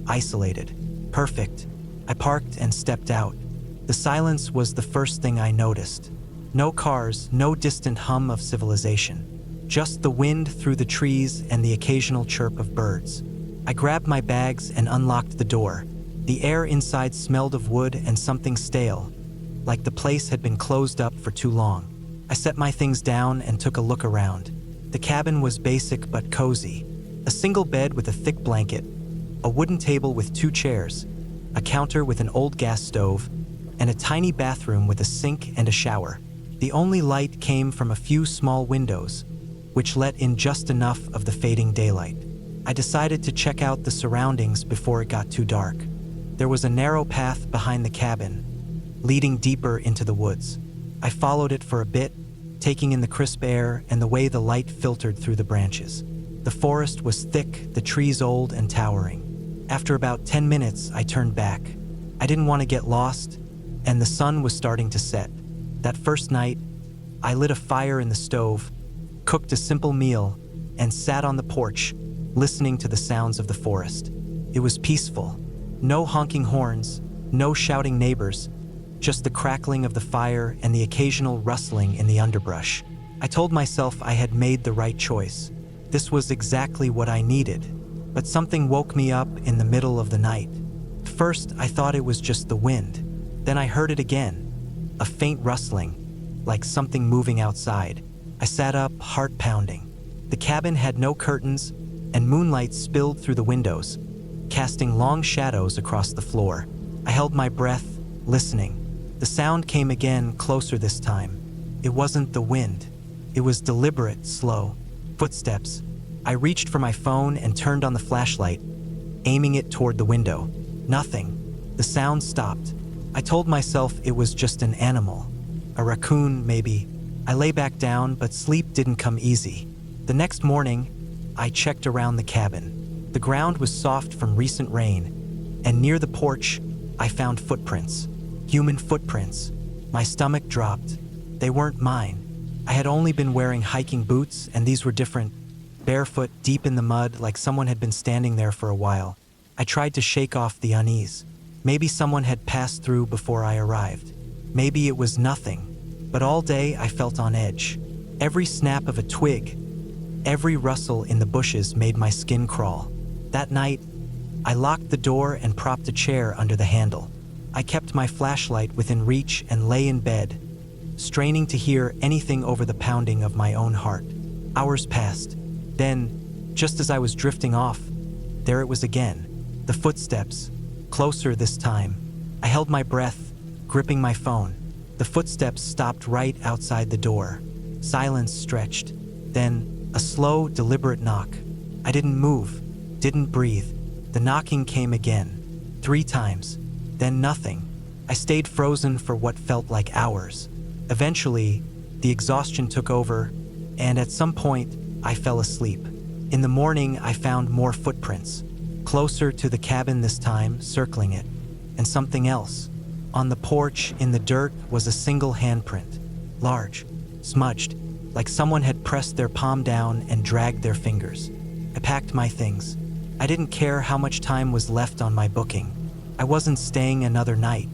isolated, perfect. I parked and stepped out. The silence was the first thing I noticed. No cars, no distant hum of civilization. Just the wind through the trees and the occasional chirp of birds. I grabbed my bags and unlocked the door. The air inside smelled of wood and something stale, like the place had been closed up for too long. I set my things down and took a look around. The cabin was basic but cozy. A single bed with a thick blanket, a wooden table with 2 chairs, a counter with an old gas stove, and a tiny bathroom with a sink and a shower. The only light came from a few small windows, which let in just enough of the fading daylight. I decided to check out the surroundings before it got too dark. There was a narrow path behind the cabin, leading deeper into the woods. I followed it for a bit, taking in the crisp air and the way the light filtered through the branches. The forest was thick, the trees old and towering. After about 10 minutes, I turned back. I didn't want to get lost, and the sun was starting to set. That first night, I lit a fire in the stove, cooked a simple meal, and sat on the porch, listening to the sounds of the forest. It was peaceful. No honking horns, no shouting neighbors, just the crackling of the fire and the occasional rustling in the underbrush. I told myself I had made the right choice. This was exactly what I needed. But something woke me up in the middle of the night. First, I thought it was just the wind. Then I heard it again, a faint rustling, like something moving outside. I sat up, heart pounding. The cabin had no curtains, and moonlight spilled through the windows, casting long shadows across the floor. I held my breath, listening. The sound came again, closer this time. It wasn't the wind. It was deliberate, slow. Footsteps. I reached for my phone and turned on the flashlight, aiming it toward the window. Nothing. The sound stopped. I told myself it was just an animal. A raccoon, maybe. I lay back down, but sleep didn't come easy. The next morning, I checked around the cabin. The ground was soft from recent rain, and near the porch, I found footprints. Human footprints. My stomach dropped. They weren't mine. I had only been wearing hiking boots, and these were different. Barefoot, deep in the mud, like someone had been standing there for a while. I tried to shake off the unease. Maybe someone had passed through before I arrived. Maybe it was nothing. But all day I felt on edge. Every snap of a twig, every rustle in the bushes made my skin crawl. That night, I locked the door and propped a chair under the handle. I kept my flashlight within reach and lay in bed, straining to hear anything over the pounding of my own heart. Hours passed. Then, just as I was drifting off, there it was again. The footsteps, closer this time. I held my breath, gripping my phone. The footsteps stopped right outside the door. Silence stretched. Then, a slow, deliberate knock. I didn't move, didn't breathe. The knocking came again, 3 times, then nothing. I stayed frozen for what felt like hours. Eventually, the exhaustion took over, and at some point, I fell asleep. In the morning, I found more footprints, closer to the cabin this time, circling it, and something else. On the porch, in the dirt, was a single handprint, large, smudged, like someone had pressed their palm down and dragged their fingers. I packed my things. I didn't care how much time was left on my booking. I wasn't staying another night.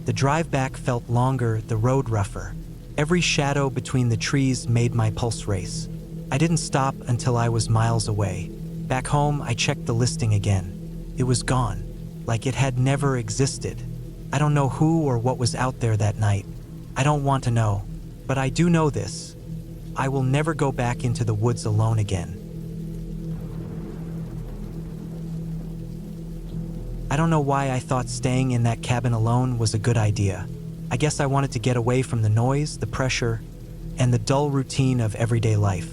The drive back felt longer, the road rougher. Every shadow between the trees made my pulse race. I didn't stop until I was miles away. Back home, I checked the listing again. It was gone, like it had never existed. I don't know who or what was out there that night. I don't want to know, but I do know this. I will never go back into the woods alone again. I don't know why I thought staying in that cabin alone was a good idea. I guess I wanted to get away from the noise, the pressure, and the dull routine of everyday life.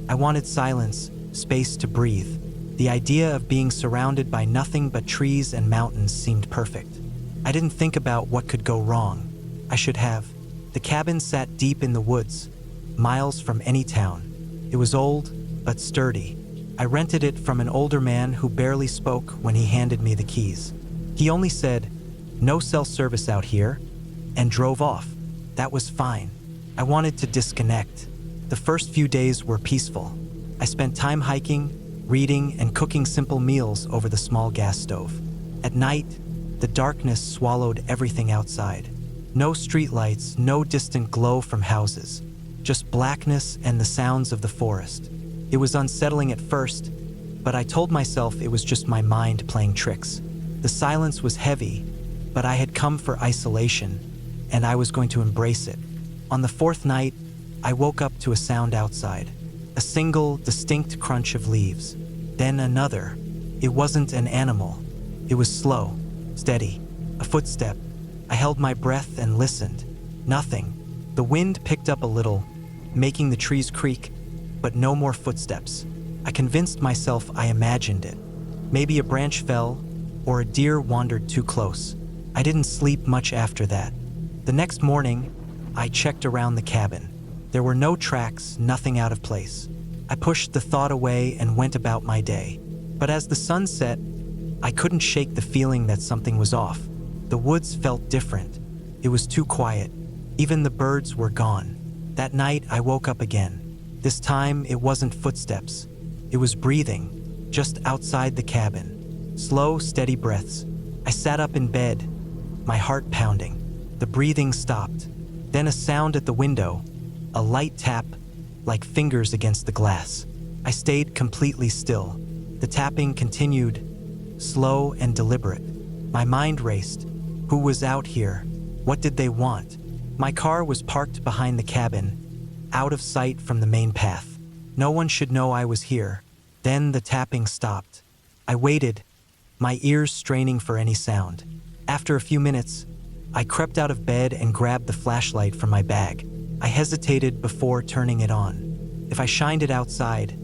I wanted silence, space to breathe. The idea of being surrounded by nothing but trees and mountains seemed perfect. I didn't think about what could go wrong. I should have. The cabin sat deep in the woods, miles from any town. It was old, but sturdy. I rented it from an older man who barely spoke when he handed me the keys. He only said, "No cell service out here," and drove off. That was fine. I wanted to disconnect. The first few days were peaceful. I spent time hiking, reading, and cooking simple meals over the small gas stove. At night, the darkness swallowed everything outside. No streetlights, no distant glow from houses, just blackness and the sounds of the forest. It was unsettling at first, but I told myself it was just my mind playing tricks. The silence was heavy, but I had come for isolation, and I was going to embrace it. On the 4th night, I woke up to a sound outside. A single, distinct crunch of leaves. Then another. It wasn't an animal. It was slow, steady, a footstep. I held my breath and listened. Nothing. The wind picked up a little, making the trees creak, but no more footsteps. I convinced myself I imagined it. Maybe a branch fell, or a deer wandered too close. I didn't sleep much after that. The next morning, I checked around the cabin. There were no tracks, nothing out of place. I pushed the thought away and went about my day. But as the sun set, I couldn't shake the feeling that something was off. The woods felt different. It was too quiet. Even the birds were gone. That night, I woke up again. This time, it wasn't footsteps. It was breathing, just outside the cabin. Slow, steady breaths. I sat up in bed, my heart pounding. The breathing stopped. Then a sound at the window, a light tap, like fingers against the glass. I stayed completely still. The tapping continued, slow and deliberate. My mind raced. Who was out here? What did they want? My car was parked behind the cabin, out of sight from the main path. No one should know I was here. Then the tapping stopped. I waited, my ears straining for any sound. After a few minutes, I crept out of bed and grabbed the flashlight from my bag. I hesitated before turning it on. If I shined it outside,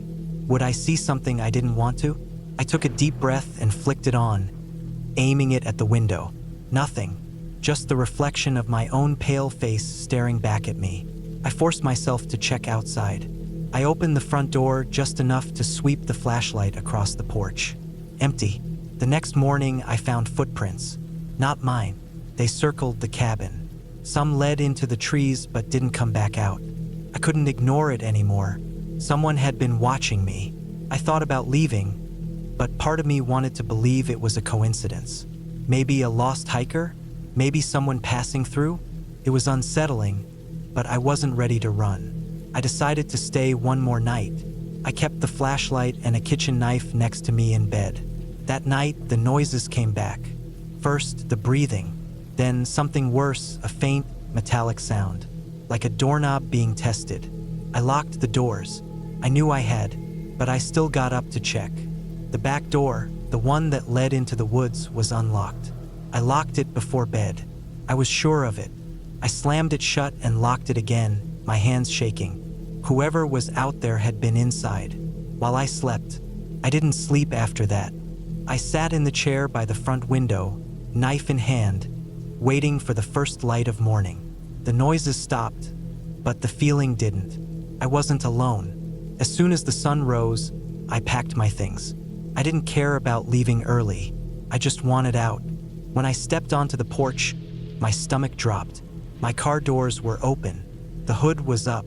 would I see something I didn't want to? I took a deep breath and flicked it on, aiming it at the window. Nothing, just the reflection of my own pale face staring back at me. I forced myself to check outside. I opened the front door just enough to sweep the flashlight across the porch. Empty. The next morning, I found footprints. Not mine. They circled the cabin. Some led into the trees but didn't come back out. I couldn't ignore it anymore. Someone had been watching me. I thought about leaving, but part of me wanted to believe it was a coincidence. Maybe a lost hiker? Maybe someone passing through? It was unsettling, but I wasn't ready to run. I decided to stay one more night. I kept the flashlight and a kitchen knife next to me in bed. That night, the noises came back. First, the breathing. Then something worse, a faint, metallic sound, like a doorknob being tested. I locked the doors. I knew I had, but I still got up to check. The back door, the one that led into the woods, was unlocked. I locked it before bed. I was sure of it. I slammed it shut and locked it again, my hands shaking. Whoever was out there had been inside. While I slept, I didn't sleep after that. I sat in the chair by the front window, knife in hand, waiting for the first light of morning. The noises stopped, but the feeling didn't. I wasn't alone. As soon as the sun rose, I packed my things. I didn't care about leaving early. I just wanted out. When I stepped onto the porch, my stomach dropped. My car doors were open. The hood was up.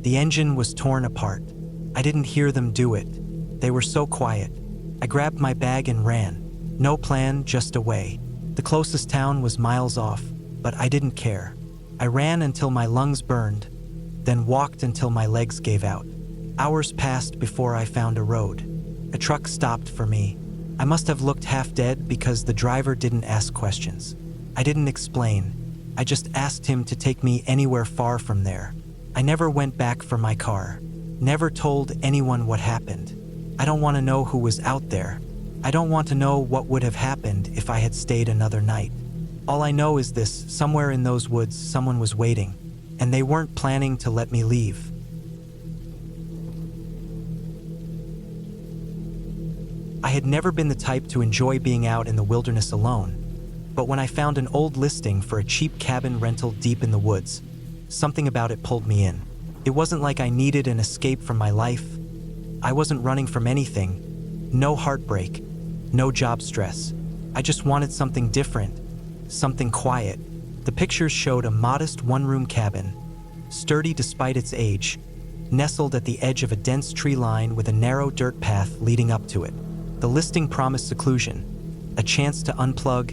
The engine was torn apart. I didn't hear them do it. They were so quiet. I grabbed my bag and ran. No plan, just away. The closest town was miles off, but I didn't care. I ran until my lungs burned, then walked until my legs gave out. Hours passed before I found a road. A truck stopped for me. I must have looked half dead because the driver didn't ask questions. I didn't explain. I just asked him to take me anywhere far from there. I never went back for my car. Never told anyone what happened. I don't want to know who was out there. I don't want to know what would have happened if I had stayed another night. All I know is this: somewhere in those woods, someone was waiting, and they weren't planning to let me leave. I had never been the type to enjoy being out in the wilderness alone, but when I found an old listing for a cheap cabin rental deep in the woods, something about it pulled me in. It wasn't like I needed an escape from my life. I wasn't running from anything. No heartbreak, no job stress. I just wanted something different, something quiet. The pictures showed a modest one-room cabin, sturdy despite its age, nestled at the edge of a dense tree line with a narrow dirt path leading up to it. The listing promised seclusion, a chance to unplug,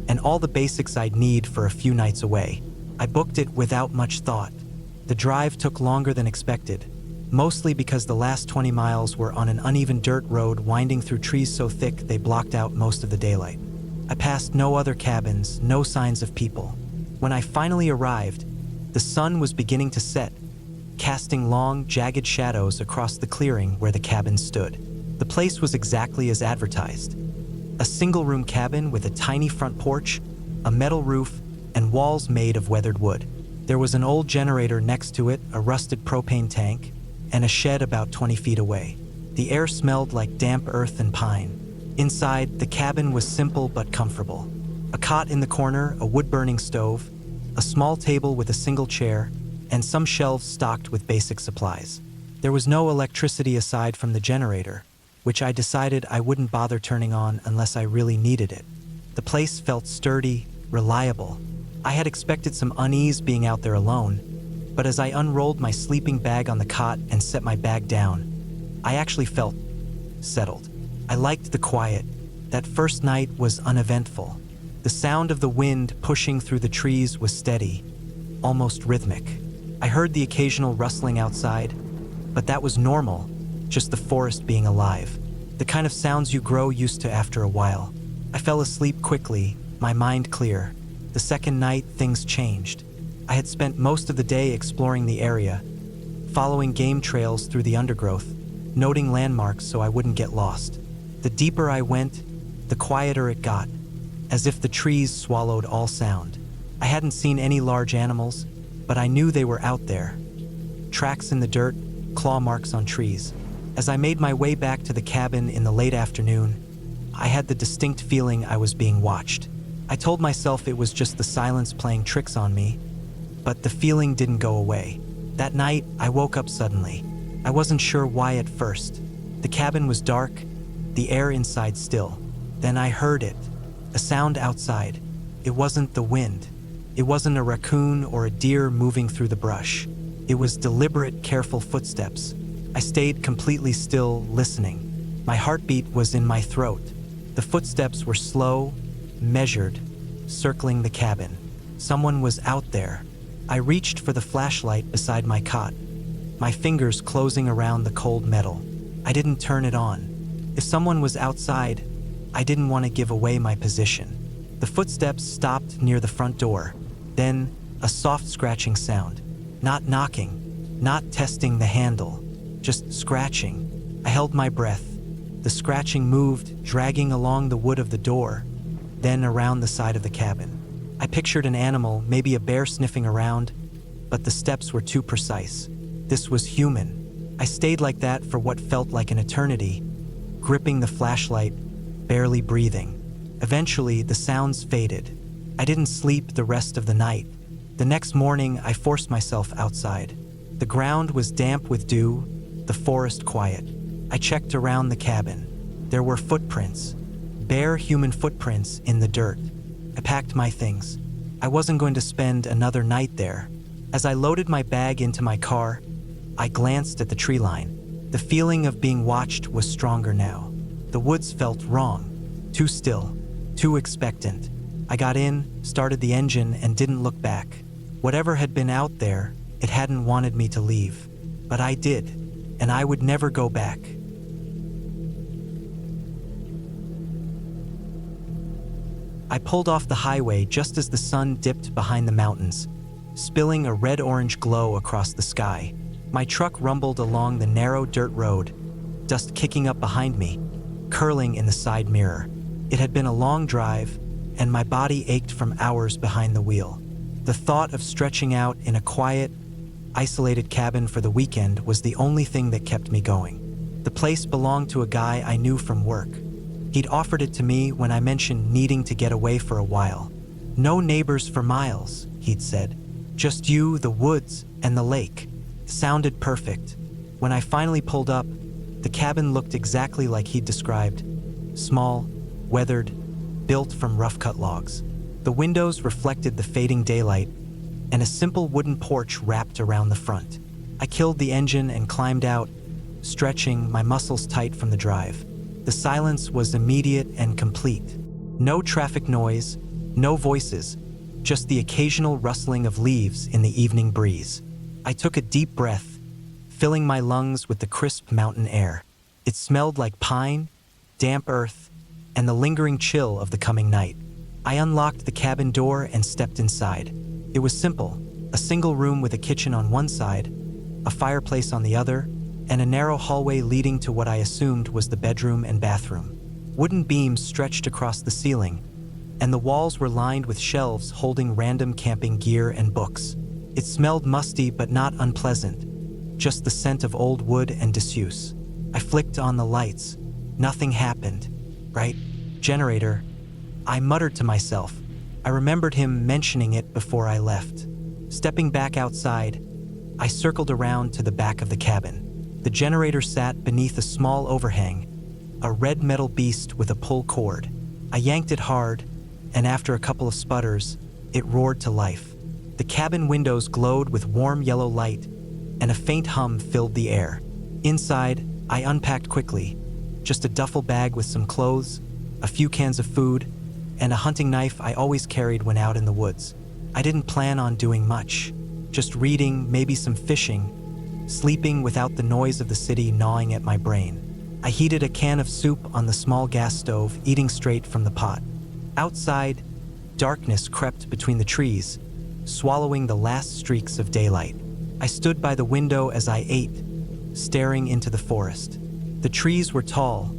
and all the basics I'd need for a few nights away. I booked it without much thought. The drive took longer than expected, mostly because the last 20 miles were on an uneven dirt road winding through trees so thick they blocked out most of the daylight. I passed no other cabins, no signs of people. When I finally arrived, the sun was beginning to set, casting long, jagged shadows across the clearing where the cabin stood. The place was exactly as advertised. A single-room cabin with a tiny front porch, a metal roof, and walls made of weathered wood. There was an old generator next to it, a rusted propane tank, and a shed about 20 feet away. The air smelled like damp earth and pine. Inside, the cabin was simple but comfortable. A cot in the corner, a wood-burning stove, a small table with a single chair, and some shelves stocked with basic supplies. There was no electricity aside from the generator, which I decided I wouldn't bother turning on unless I really needed it. The place felt sturdy, reliable. I had expected some unease being out there alone, but as I unrolled my sleeping bag on the cot and set my bag down, I actually felt settled. I liked the quiet. That first night was uneventful. The sound of the wind pushing through the trees was steady, almost rhythmic. I heard the occasional rustling outside, but that was normal, just the forest being alive. The kind of sounds you grow used to after a while. I fell asleep quickly, my mind clear. The second night, things changed. I had spent most of the day exploring the area, following game trails through the undergrowth, noting landmarks so I wouldn't get lost. The deeper I went, the quieter it got, as if the trees swallowed all sound. I hadn't seen any large animals, but I knew they were out there. Tracks in the dirt, claw marks on trees. As I made my way back to the cabin in the late afternoon, I had the distinct feeling I was being watched. I told myself it was just the silence playing tricks on me, but the feeling didn't go away. That night, I woke up suddenly. I wasn't sure why at first. The cabin was dark, the air inside still. Then I heard it, a sound outside. It wasn't the wind. It wasn't a raccoon or a deer moving through the brush. It was deliberate, careful footsteps. I stayed completely still, listening. My heartbeat was in my throat. The footsteps were slow, measured, circling the cabin. Someone was out there. I reached for the flashlight beside my cot, my fingers closing around the cold metal. I didn't turn it on. If someone was outside, I didn't want to give away my position. The footsteps stopped near the front door. Then, a soft scratching sound. Not knocking, not testing the handle, just scratching. I held my breath. The scratching moved, dragging along the wood of the door, then around the side of the cabin. I pictured an animal, maybe a bear sniffing around, but the steps were too precise. This was human. I stayed like that for what felt like an eternity, gripping the flashlight, barely breathing. Eventually, the sounds faded. I didn't sleep the rest of the night. The next morning, I forced myself outside. The ground was damp with dew, the forest quiet. I checked around the cabin. There were footprints, bare human footprints in the dirt. I packed my things. I wasn't going to spend another night there. As I loaded my bag into my car, I glanced at the tree line. The feeling of being watched was stronger now. The woods felt wrong, too still, too expectant. I got in, started the engine, and didn't look back. Whatever had been out there, it hadn't wanted me to leave. But I did, and I would never go back. I pulled off the highway just as the sun dipped behind the mountains, spilling a red-orange glow across the sky. My truck rumbled along the narrow dirt road, dust kicking up behind me, curling in the side mirror. It had been a long drive, and my body ached from hours behind the wheel. The thought of stretching out in a quiet, isolated cabin for the weekend was the only thing that kept me going. The place belonged to a guy I knew from work. He'd offered it to me when I mentioned needing to get away for a while. "No neighbors for miles," he'd said. "Just you, the woods, and the lake." It sounded perfect. When I finally pulled up, the cabin looked exactly like he'd described. Small, weathered, built from rough-cut logs. The windows reflected the fading daylight, and a simple wooden porch wrapped around the front. I killed the engine and climbed out, stretching, my muscles tight from the drive. The silence was immediate and complete. No traffic noise, no voices, just the occasional rustling of leaves in the evening breeze. I took a deep breath, filling my lungs with the crisp mountain air. It smelled like pine, damp earth, and the lingering chill of the coming night. I unlocked the cabin door and stepped inside. It was simple, a single room with a kitchen on one side, a fireplace on the other, and a narrow hallway leading to what I assumed was the bedroom and bathroom. Wooden beams stretched across the ceiling, and the walls were lined with shelves holding random camping gear and books. It smelled musty but not unpleasant, just the scent of old wood and disuse. I flicked on the lights. Nothing happened. Right? Generator. I muttered to myself. I remembered him mentioning it before I left. Stepping back outside, I circled around to the back of the cabin. The generator sat beneath a small overhang, a red metal beast with a pull cord. I yanked it hard, and after a couple of sputters, it roared to life. The cabin windows glowed with warm yellow light, and a faint hum filled the air. Inside, I unpacked quickly. Just a duffel bag with some clothes, a few cans of food, and a hunting knife I always carried when out in the woods. I didn't plan on doing much, just reading, maybe some fishing, sleeping without the noise of the city gnawing at my brain. I heated a can of soup on the small gas stove, eating straight from the pot. Outside, darkness crept between the trees, swallowing the last streaks of daylight. I stood by the window as I ate, staring into the forest. The trees were tall,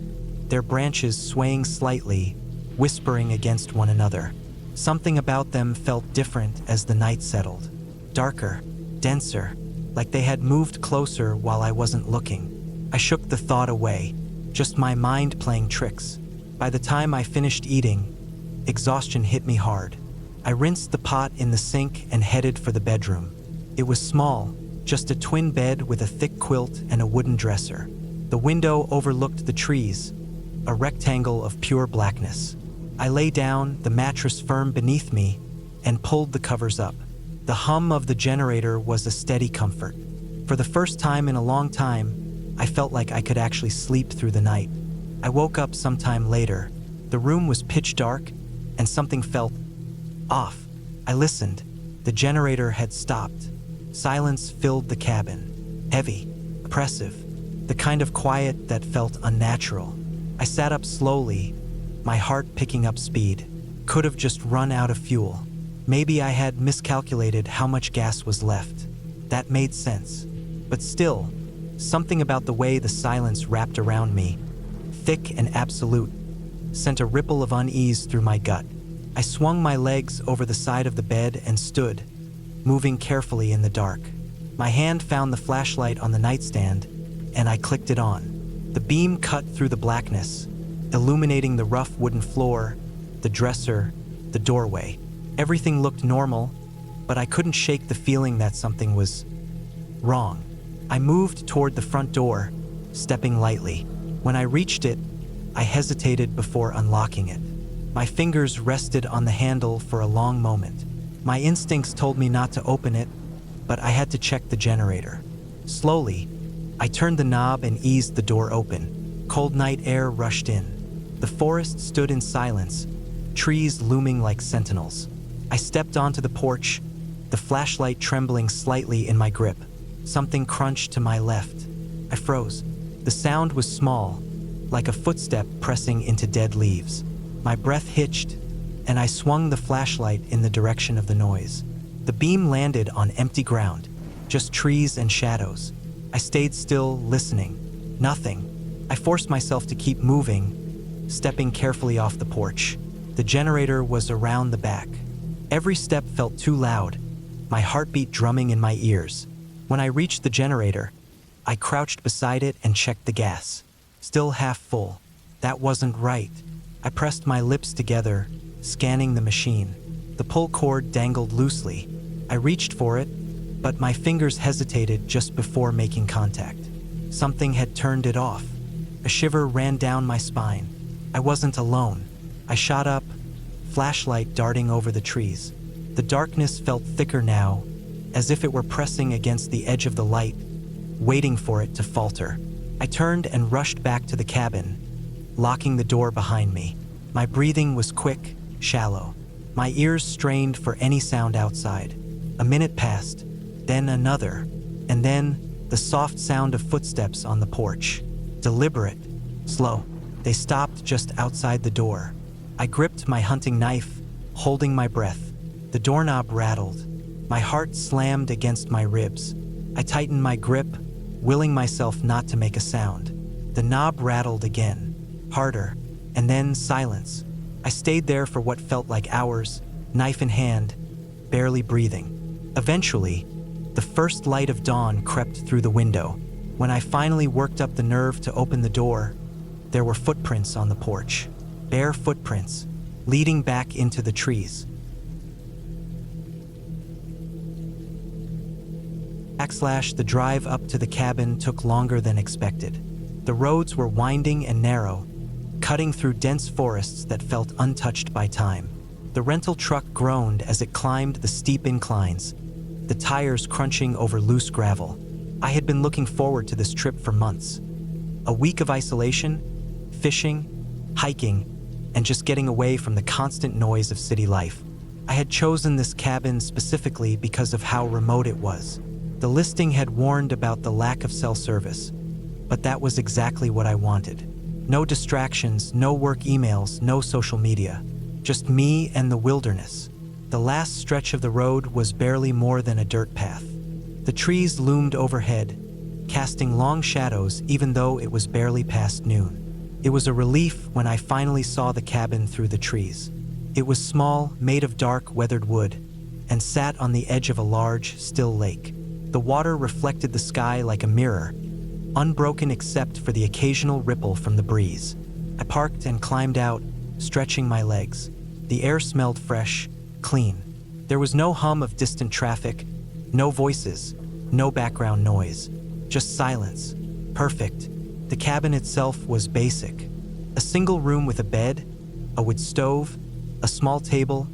their branches swaying slightly, whispering against one another. Something about them felt different as the night settled. Darker, denser, like they had moved closer while I wasn't looking. I shook the thought away, just my mind playing tricks. By the time I finished eating, exhaustion hit me hard. I rinsed the pot in the sink and headed for the bedroom. It was small, just a twin bed with a thick quilt and a wooden dresser. The window overlooked the trees, a rectangle of pure blackness. I lay down, the mattress firm beneath me, and pulled the covers up. The hum of the generator was a steady comfort. For the first time in a long time, I felt like I could actually sleep through the night. I woke up sometime later. The room was pitch dark, and something felt off. I listened. The generator had stopped. Silence filled the cabin. Heavy, oppressive, the kind of quiet that felt unnatural. I sat up slowly, my heart picking up speed. Could have just run out of fuel. Maybe I had miscalculated how much gas was left. That made sense. But still, something about the way the silence wrapped around me, thick and absolute, sent a ripple of unease through my gut. I swung my legs over the side of the bed and stood, moving carefully in the dark. My hand found the flashlight on the nightstand, and I clicked it on. The beam cut through the blackness, illuminating the rough wooden floor, the dresser, the doorway. Everything looked normal, but I couldn't shake the feeling that something was wrong. I moved toward the front door, stepping lightly. When I reached it, I hesitated before unlocking it. My fingers rested on the handle for a long moment. My instincts told me not to open it, but I had to check the generator. Slowly, I turned the knob and eased the door open. Cold night air rushed in. The forest stood in silence, trees looming like sentinels. I stepped onto the porch, the flashlight trembling slightly in my grip. Something crunched to my left. I froze. The sound was small, like a footstep pressing into dead leaves. My breath hitched, and I swung the flashlight in the direction of the noise. The beam landed on empty ground, just trees and shadows. I stayed still, listening. Nothing. I forced myself to keep moving, stepping carefully off the porch. The generator was around the back. Every step felt too loud, my heartbeat drumming in my ears. When I reached the generator, I crouched beside it and checked the gas. Still half full. That wasn't right. I pressed my lips together, scanning the machine. The pull cord dangled loosely. I reached for it, but my fingers hesitated just before making contact. Something had turned it off. A shiver ran down my spine. I wasn't alone. I shot up, flashlight darting over the trees. The darkness felt thicker now, as if it were pressing against the edge of the light, waiting for it to falter. I turned and rushed back to the cabin, locking the door behind me. My breathing was quick, shallow. My ears strained for any sound outside. A minute passed, then another, and then the soft sound of footsteps on the porch. Deliberate, slow. They stopped just outside the door. I gripped my hunting knife, holding my breath. The doorknob rattled. My heart slammed against my ribs. I tightened my grip, willing myself not to make a sound. The knob rattled again, harder, and then silence. I stayed there for what felt like hours, knife in hand, barely breathing. Eventually, the first light of dawn crept through the window. When I finally worked up the nerve to open the door, there were footprints on the porch. Bare footprints, leading back into the trees. The drive up to the cabin took longer than expected. The roads were winding and narrow, cutting through dense forests that felt untouched by time. The rental truck groaned as it climbed the steep inclines, the tires crunching over loose gravel. I had been looking forward to this trip for months. A week of isolation, fishing, hiking, and just getting away from the constant noise of city life. I had chosen this cabin specifically because of how remote it was. The listing had warned about the lack of cell service, but that was exactly what I wanted. No distractions, no work emails, no social media. Just me and the wilderness. The last stretch of the road was barely more than a dirt path. The trees loomed overhead, casting long shadows even though it was barely past noon. It was a relief when I finally saw the cabin through the trees. It was small, made of dark, weathered wood, and sat on the edge of a large, still lake. The water reflected the sky like a mirror, unbroken except for the occasional ripple from the breeze. I parked and climbed out, stretching my legs. The air smelled fresh, clean. There was no hum of distant traffic, no voices, no background noise, just silence. Perfect. The cabin itself was basic. A single room with a bed, a wood stove, a small table,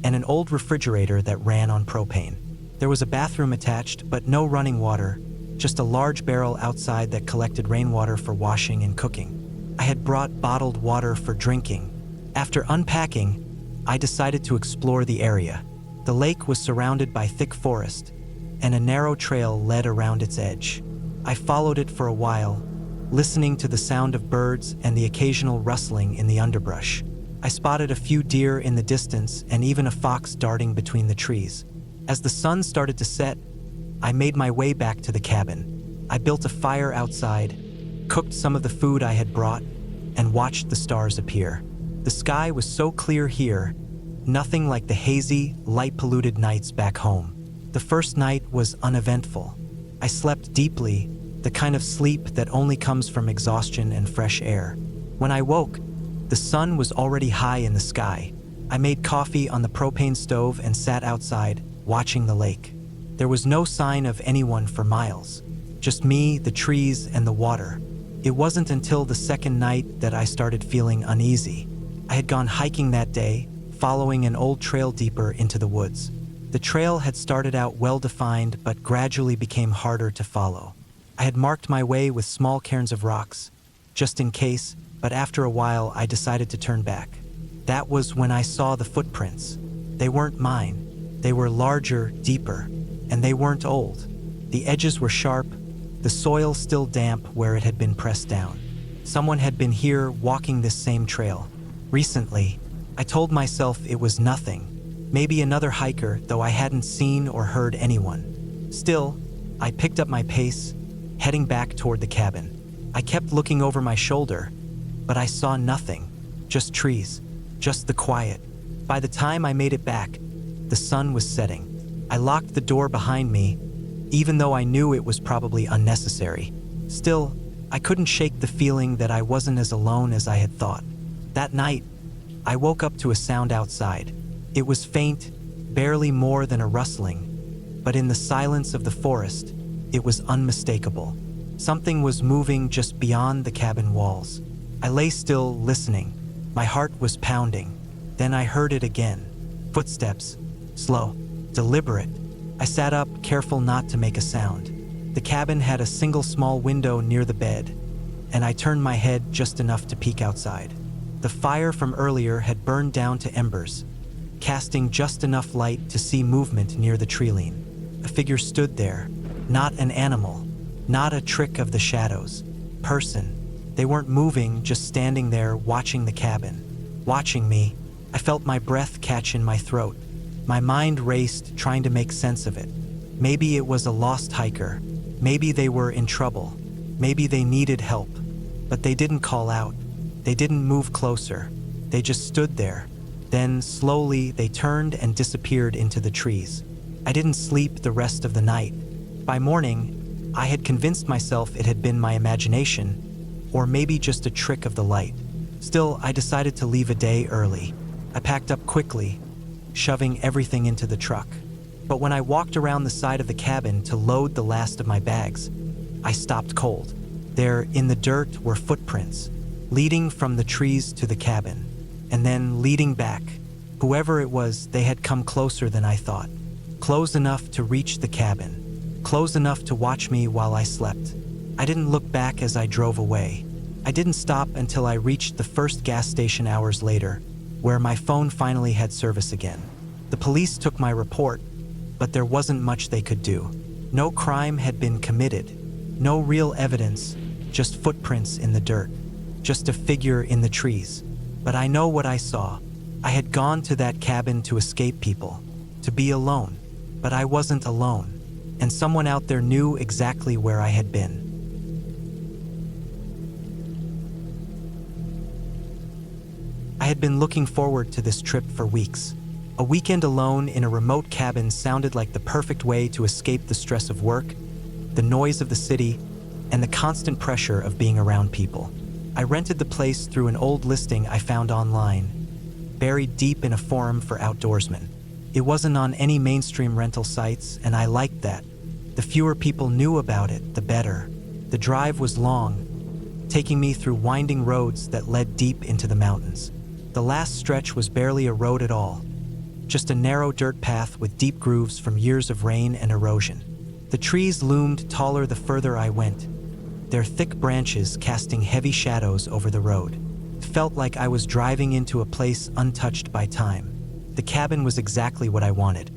and an old refrigerator that ran on propane. There was a bathroom attached, but no running water, just a large barrel outside that collected rainwater for washing and cooking. I had brought bottled water for drinking. After unpacking, I decided to explore the area. The lake was surrounded by thick forest, and a narrow trail led around its edge. I followed it for a while, listening to the sound of birds and the occasional rustling in the underbrush. I spotted a few deer in the distance and even a fox darting between the trees. As the sun started to set, I made my way back to the cabin. I built a fire outside, cooked some of the food I had brought, and watched the stars appear. The sky was so clear here, nothing like the hazy, light-polluted nights back home. The first night was uneventful. I slept deeply, the kind of sleep that only comes from exhaustion and fresh air. When I woke, The sun was already high in the sky. I made coffee on the propane stove and sat outside, watching the lake. There was no sign of anyone for miles. Just me, the trees, and the water. It wasn't until the second night that I started feeling uneasy. I had gone hiking that day, following an old trail deeper into the woods. The trail had started out well-defined but gradually became harder to follow. I had marked my way with small cairns of rocks, just in case, but after a while I decided to turn back. That was when I saw the footprints. They weren't mine. They were larger, deeper, and they weren't old. The edges were sharp, the soil still damp where it had been pressed down. Someone had been here walking this same trail. Recently, I told myself it was nothing. Maybe another hiker, though I hadn't seen or heard anyone. Still, I picked up my pace, heading back toward the cabin. I kept looking over my shoulder, but I saw nothing. Just trees, just the quiet. By the time I made it back, the sun was setting. I locked the door behind me, even though I knew it was probably unnecessary. Still, I couldn't shake the feeling that I wasn't as alone as I had thought. That night, I woke up to a sound outside. It was faint, barely more than a rustling, but in the silence of the forest, it was unmistakable. Something was moving just beyond the cabin walls. I lay still, listening. My heart was pounding. Then I heard it again. Footsteps, slow, deliberate. I sat up, careful not to make a sound. The cabin had a single small window near the bed, and I turned my head just enough to peek outside. The fire from earlier had burned down to embers, casting just enough light to see movement near the tree-line. A figure stood there, not an animal, not a trick of the shadows. Person. They weren't moving, just standing there watching the cabin. Watching me, I felt my breath catch in my throat. My mind raced, trying to make sense of it. Maybe it was a lost hiker. Maybe they were in trouble. Maybe they needed help. But they didn't call out. They didn't move closer. They just stood there. Then, slowly, they turned and disappeared into the trees. I didn't sleep the rest of the night. By morning, I had convinced myself it had been my imagination, or maybe just a trick of the light. Still, I decided to leave a day early. I packed up quickly, shoving everything into the truck. But when I walked around the side of the cabin to load the last of my bags, I stopped cold. There, in the dirt, were footprints, leading from the trees to the cabin, and then leading back. Whoever it was, they had come closer than I thought. Close enough to reach the cabin. Close enough to watch me while I slept. I didn't look back as I drove away. I didn't stop until I reached the first gas station hours later, where my phone finally had service again. The police took my report, but there wasn't much they could do. No crime had been committed. No real evidence, just footprints in the dirt. Just a figure in the trees. But I know what I saw. I had gone to that cabin to escape people, to be alone. But I wasn't alone, and someone out there knew exactly where I had been. I had been looking forward to this trip for weeks. A weekend alone in a remote cabin sounded like the perfect way to escape the stress of work, the noise of the city, and the constant pressure of being around people. I rented the place through an old listing I found online, buried deep in a forum for outdoorsmen. It wasn't on any mainstream rental sites, and I liked that. The fewer people knew about it, the better. The drive was long, taking me through winding roads that led deep into the mountains. The last stretch was barely a road at all, just a narrow dirt path with deep grooves from years of rain and erosion. The trees loomed taller the further I went, their thick branches casting heavy shadows over the road. It felt like I was driving into a place untouched by time. The cabin was exactly what I wanted.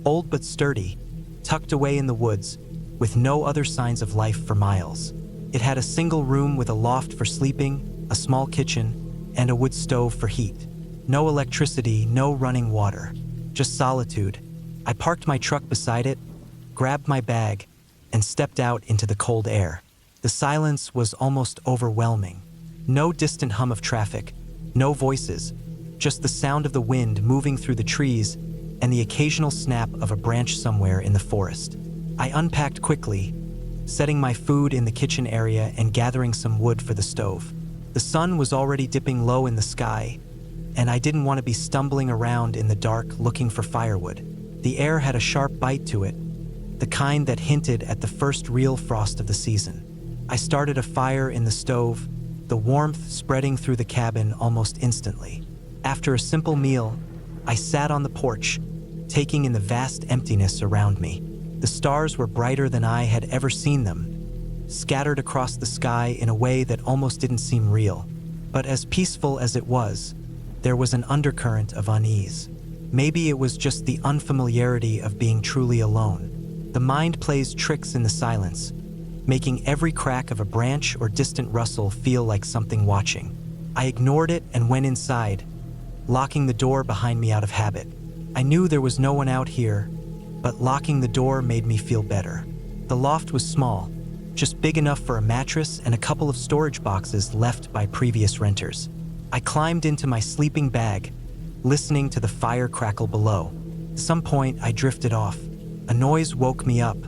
Old but sturdy, tucked away in the woods, with no other signs of life for miles. It had a single room with a loft for sleeping, a small kitchen, and a wood stove for heat. No electricity, no running water, just solitude. I parked my truck beside it, grabbed my bag, and stepped out into the cold air. The silence was almost overwhelming. No distant hum of traffic, no voices, just the sound of the wind moving through the trees and the occasional snap of a branch somewhere in the forest. I unpacked quickly, setting my food in the kitchen area and gathering some wood for the stove. The sun was already dipping low in the sky, and I didn't want to be stumbling around in the dark looking for firewood. The air had a sharp bite to it, the kind that hinted at the first real frost of the season. I started a fire in the stove, the warmth spreading through the cabin almost instantly. After a simple meal, I sat on the porch, taking in the vast emptiness around me. The stars were brighter than I had ever seen them, scattered across the sky in a way that almost didn't seem real. But as peaceful as it was, there was an undercurrent of unease. Maybe it was just the unfamiliarity of being truly alone. The mind plays tricks in the silence, making every crack of a branch or distant rustle feel like something watching. I ignored it and went inside, locking the door behind me out of habit. I knew there was no one out here, but locking the door made me feel better. The loft was small, just big enough for a mattress and a couple of storage boxes left by previous renters. I climbed into my sleeping bag, listening to the fire crackle below. At some point, I drifted off. A noise woke me up.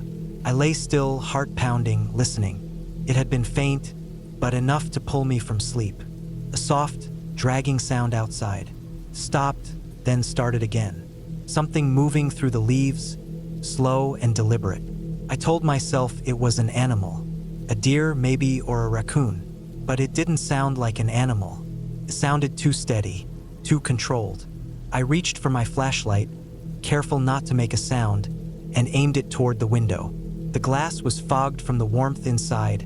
I lay still, heart pounding, listening. It had been faint, but enough to pull me from sleep. A soft, dragging sound outside. Stopped, then started again. Something moving through the leaves, slow and deliberate. I told myself it was an animal, a deer maybe or a raccoon, but it didn't sound like an animal. It sounded too steady, too controlled. I reached for my flashlight, careful not to make a sound, and aimed it toward the window. The glass was fogged from the warmth inside,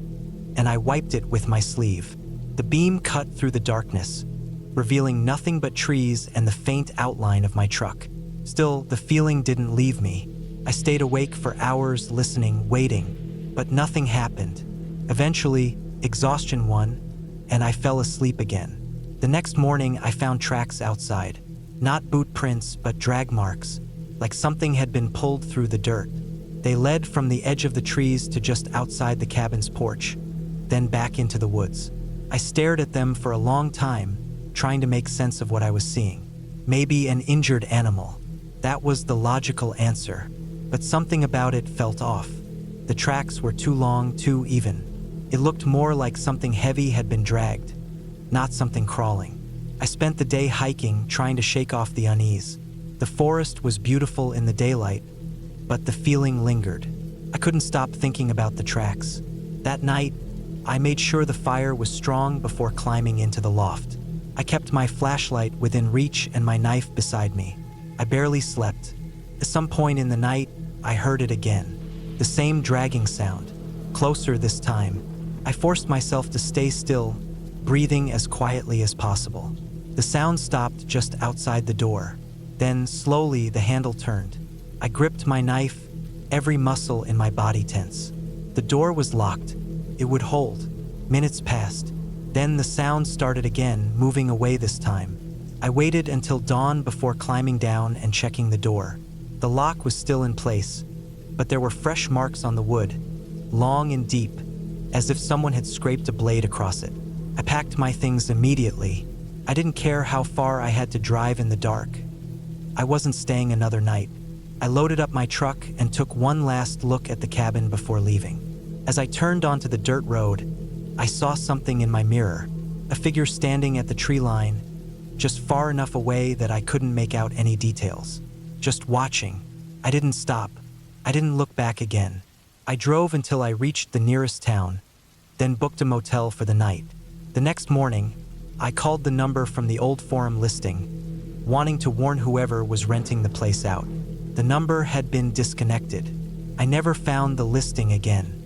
and I wiped it with my sleeve. The beam cut through the darkness, revealing nothing but trees and the faint outline of my truck. Still, the feeling didn't leave me. I stayed awake for hours listening, waiting, but nothing happened. Eventually, exhaustion won, and I fell asleep again. The next morning, I found tracks outside. Not boot prints, but drag marks, like something had been pulled through the dirt. They led from the edge of the trees to just outside the cabin's porch, then back into the woods. I stared at them for a long time, trying to make sense of what I was seeing. Maybe an injured animal. That was the logical answer, but something about it felt off. The tracks were too long, too even. It looked more like something heavy had been dragged, not something crawling. I spent the day hiking, trying to shake off the unease. The forest was beautiful in the daylight, but the feeling lingered. I couldn't stop thinking about the tracks. That night, I made sure the fire was strong before climbing into the loft. I kept my flashlight within reach and my knife beside me. I barely slept. At some point in the night, I heard it again. The same dragging sound, closer this time. I forced myself to stay still, breathing as quietly as possible. The sound stopped just outside the door. Then, slowly, the handle turned. I gripped my knife, every muscle in my body tense. The door was locked. It would hold. Minutes passed. Then the sound started again, moving away this time. I waited until dawn before climbing down and checking the door. The lock was still in place, but there were fresh marks on the wood, long and deep, as if someone had scraped a blade across it. I packed my things immediately. I didn't care how far I had to drive in the dark. I wasn't staying another night. I loaded up my truck and took one last look at the cabin before leaving. As I turned onto the dirt road, I saw something in my mirror, a figure standing at the tree line, just far enough away that I couldn't make out any details. Just watching. I didn't stop. I didn't look back again. I drove until I reached the nearest town, then booked a motel for the night. The next morning, I called the number from the old forum listing, wanting to warn whoever was renting the place out. The number had been disconnected. I never found the listing again.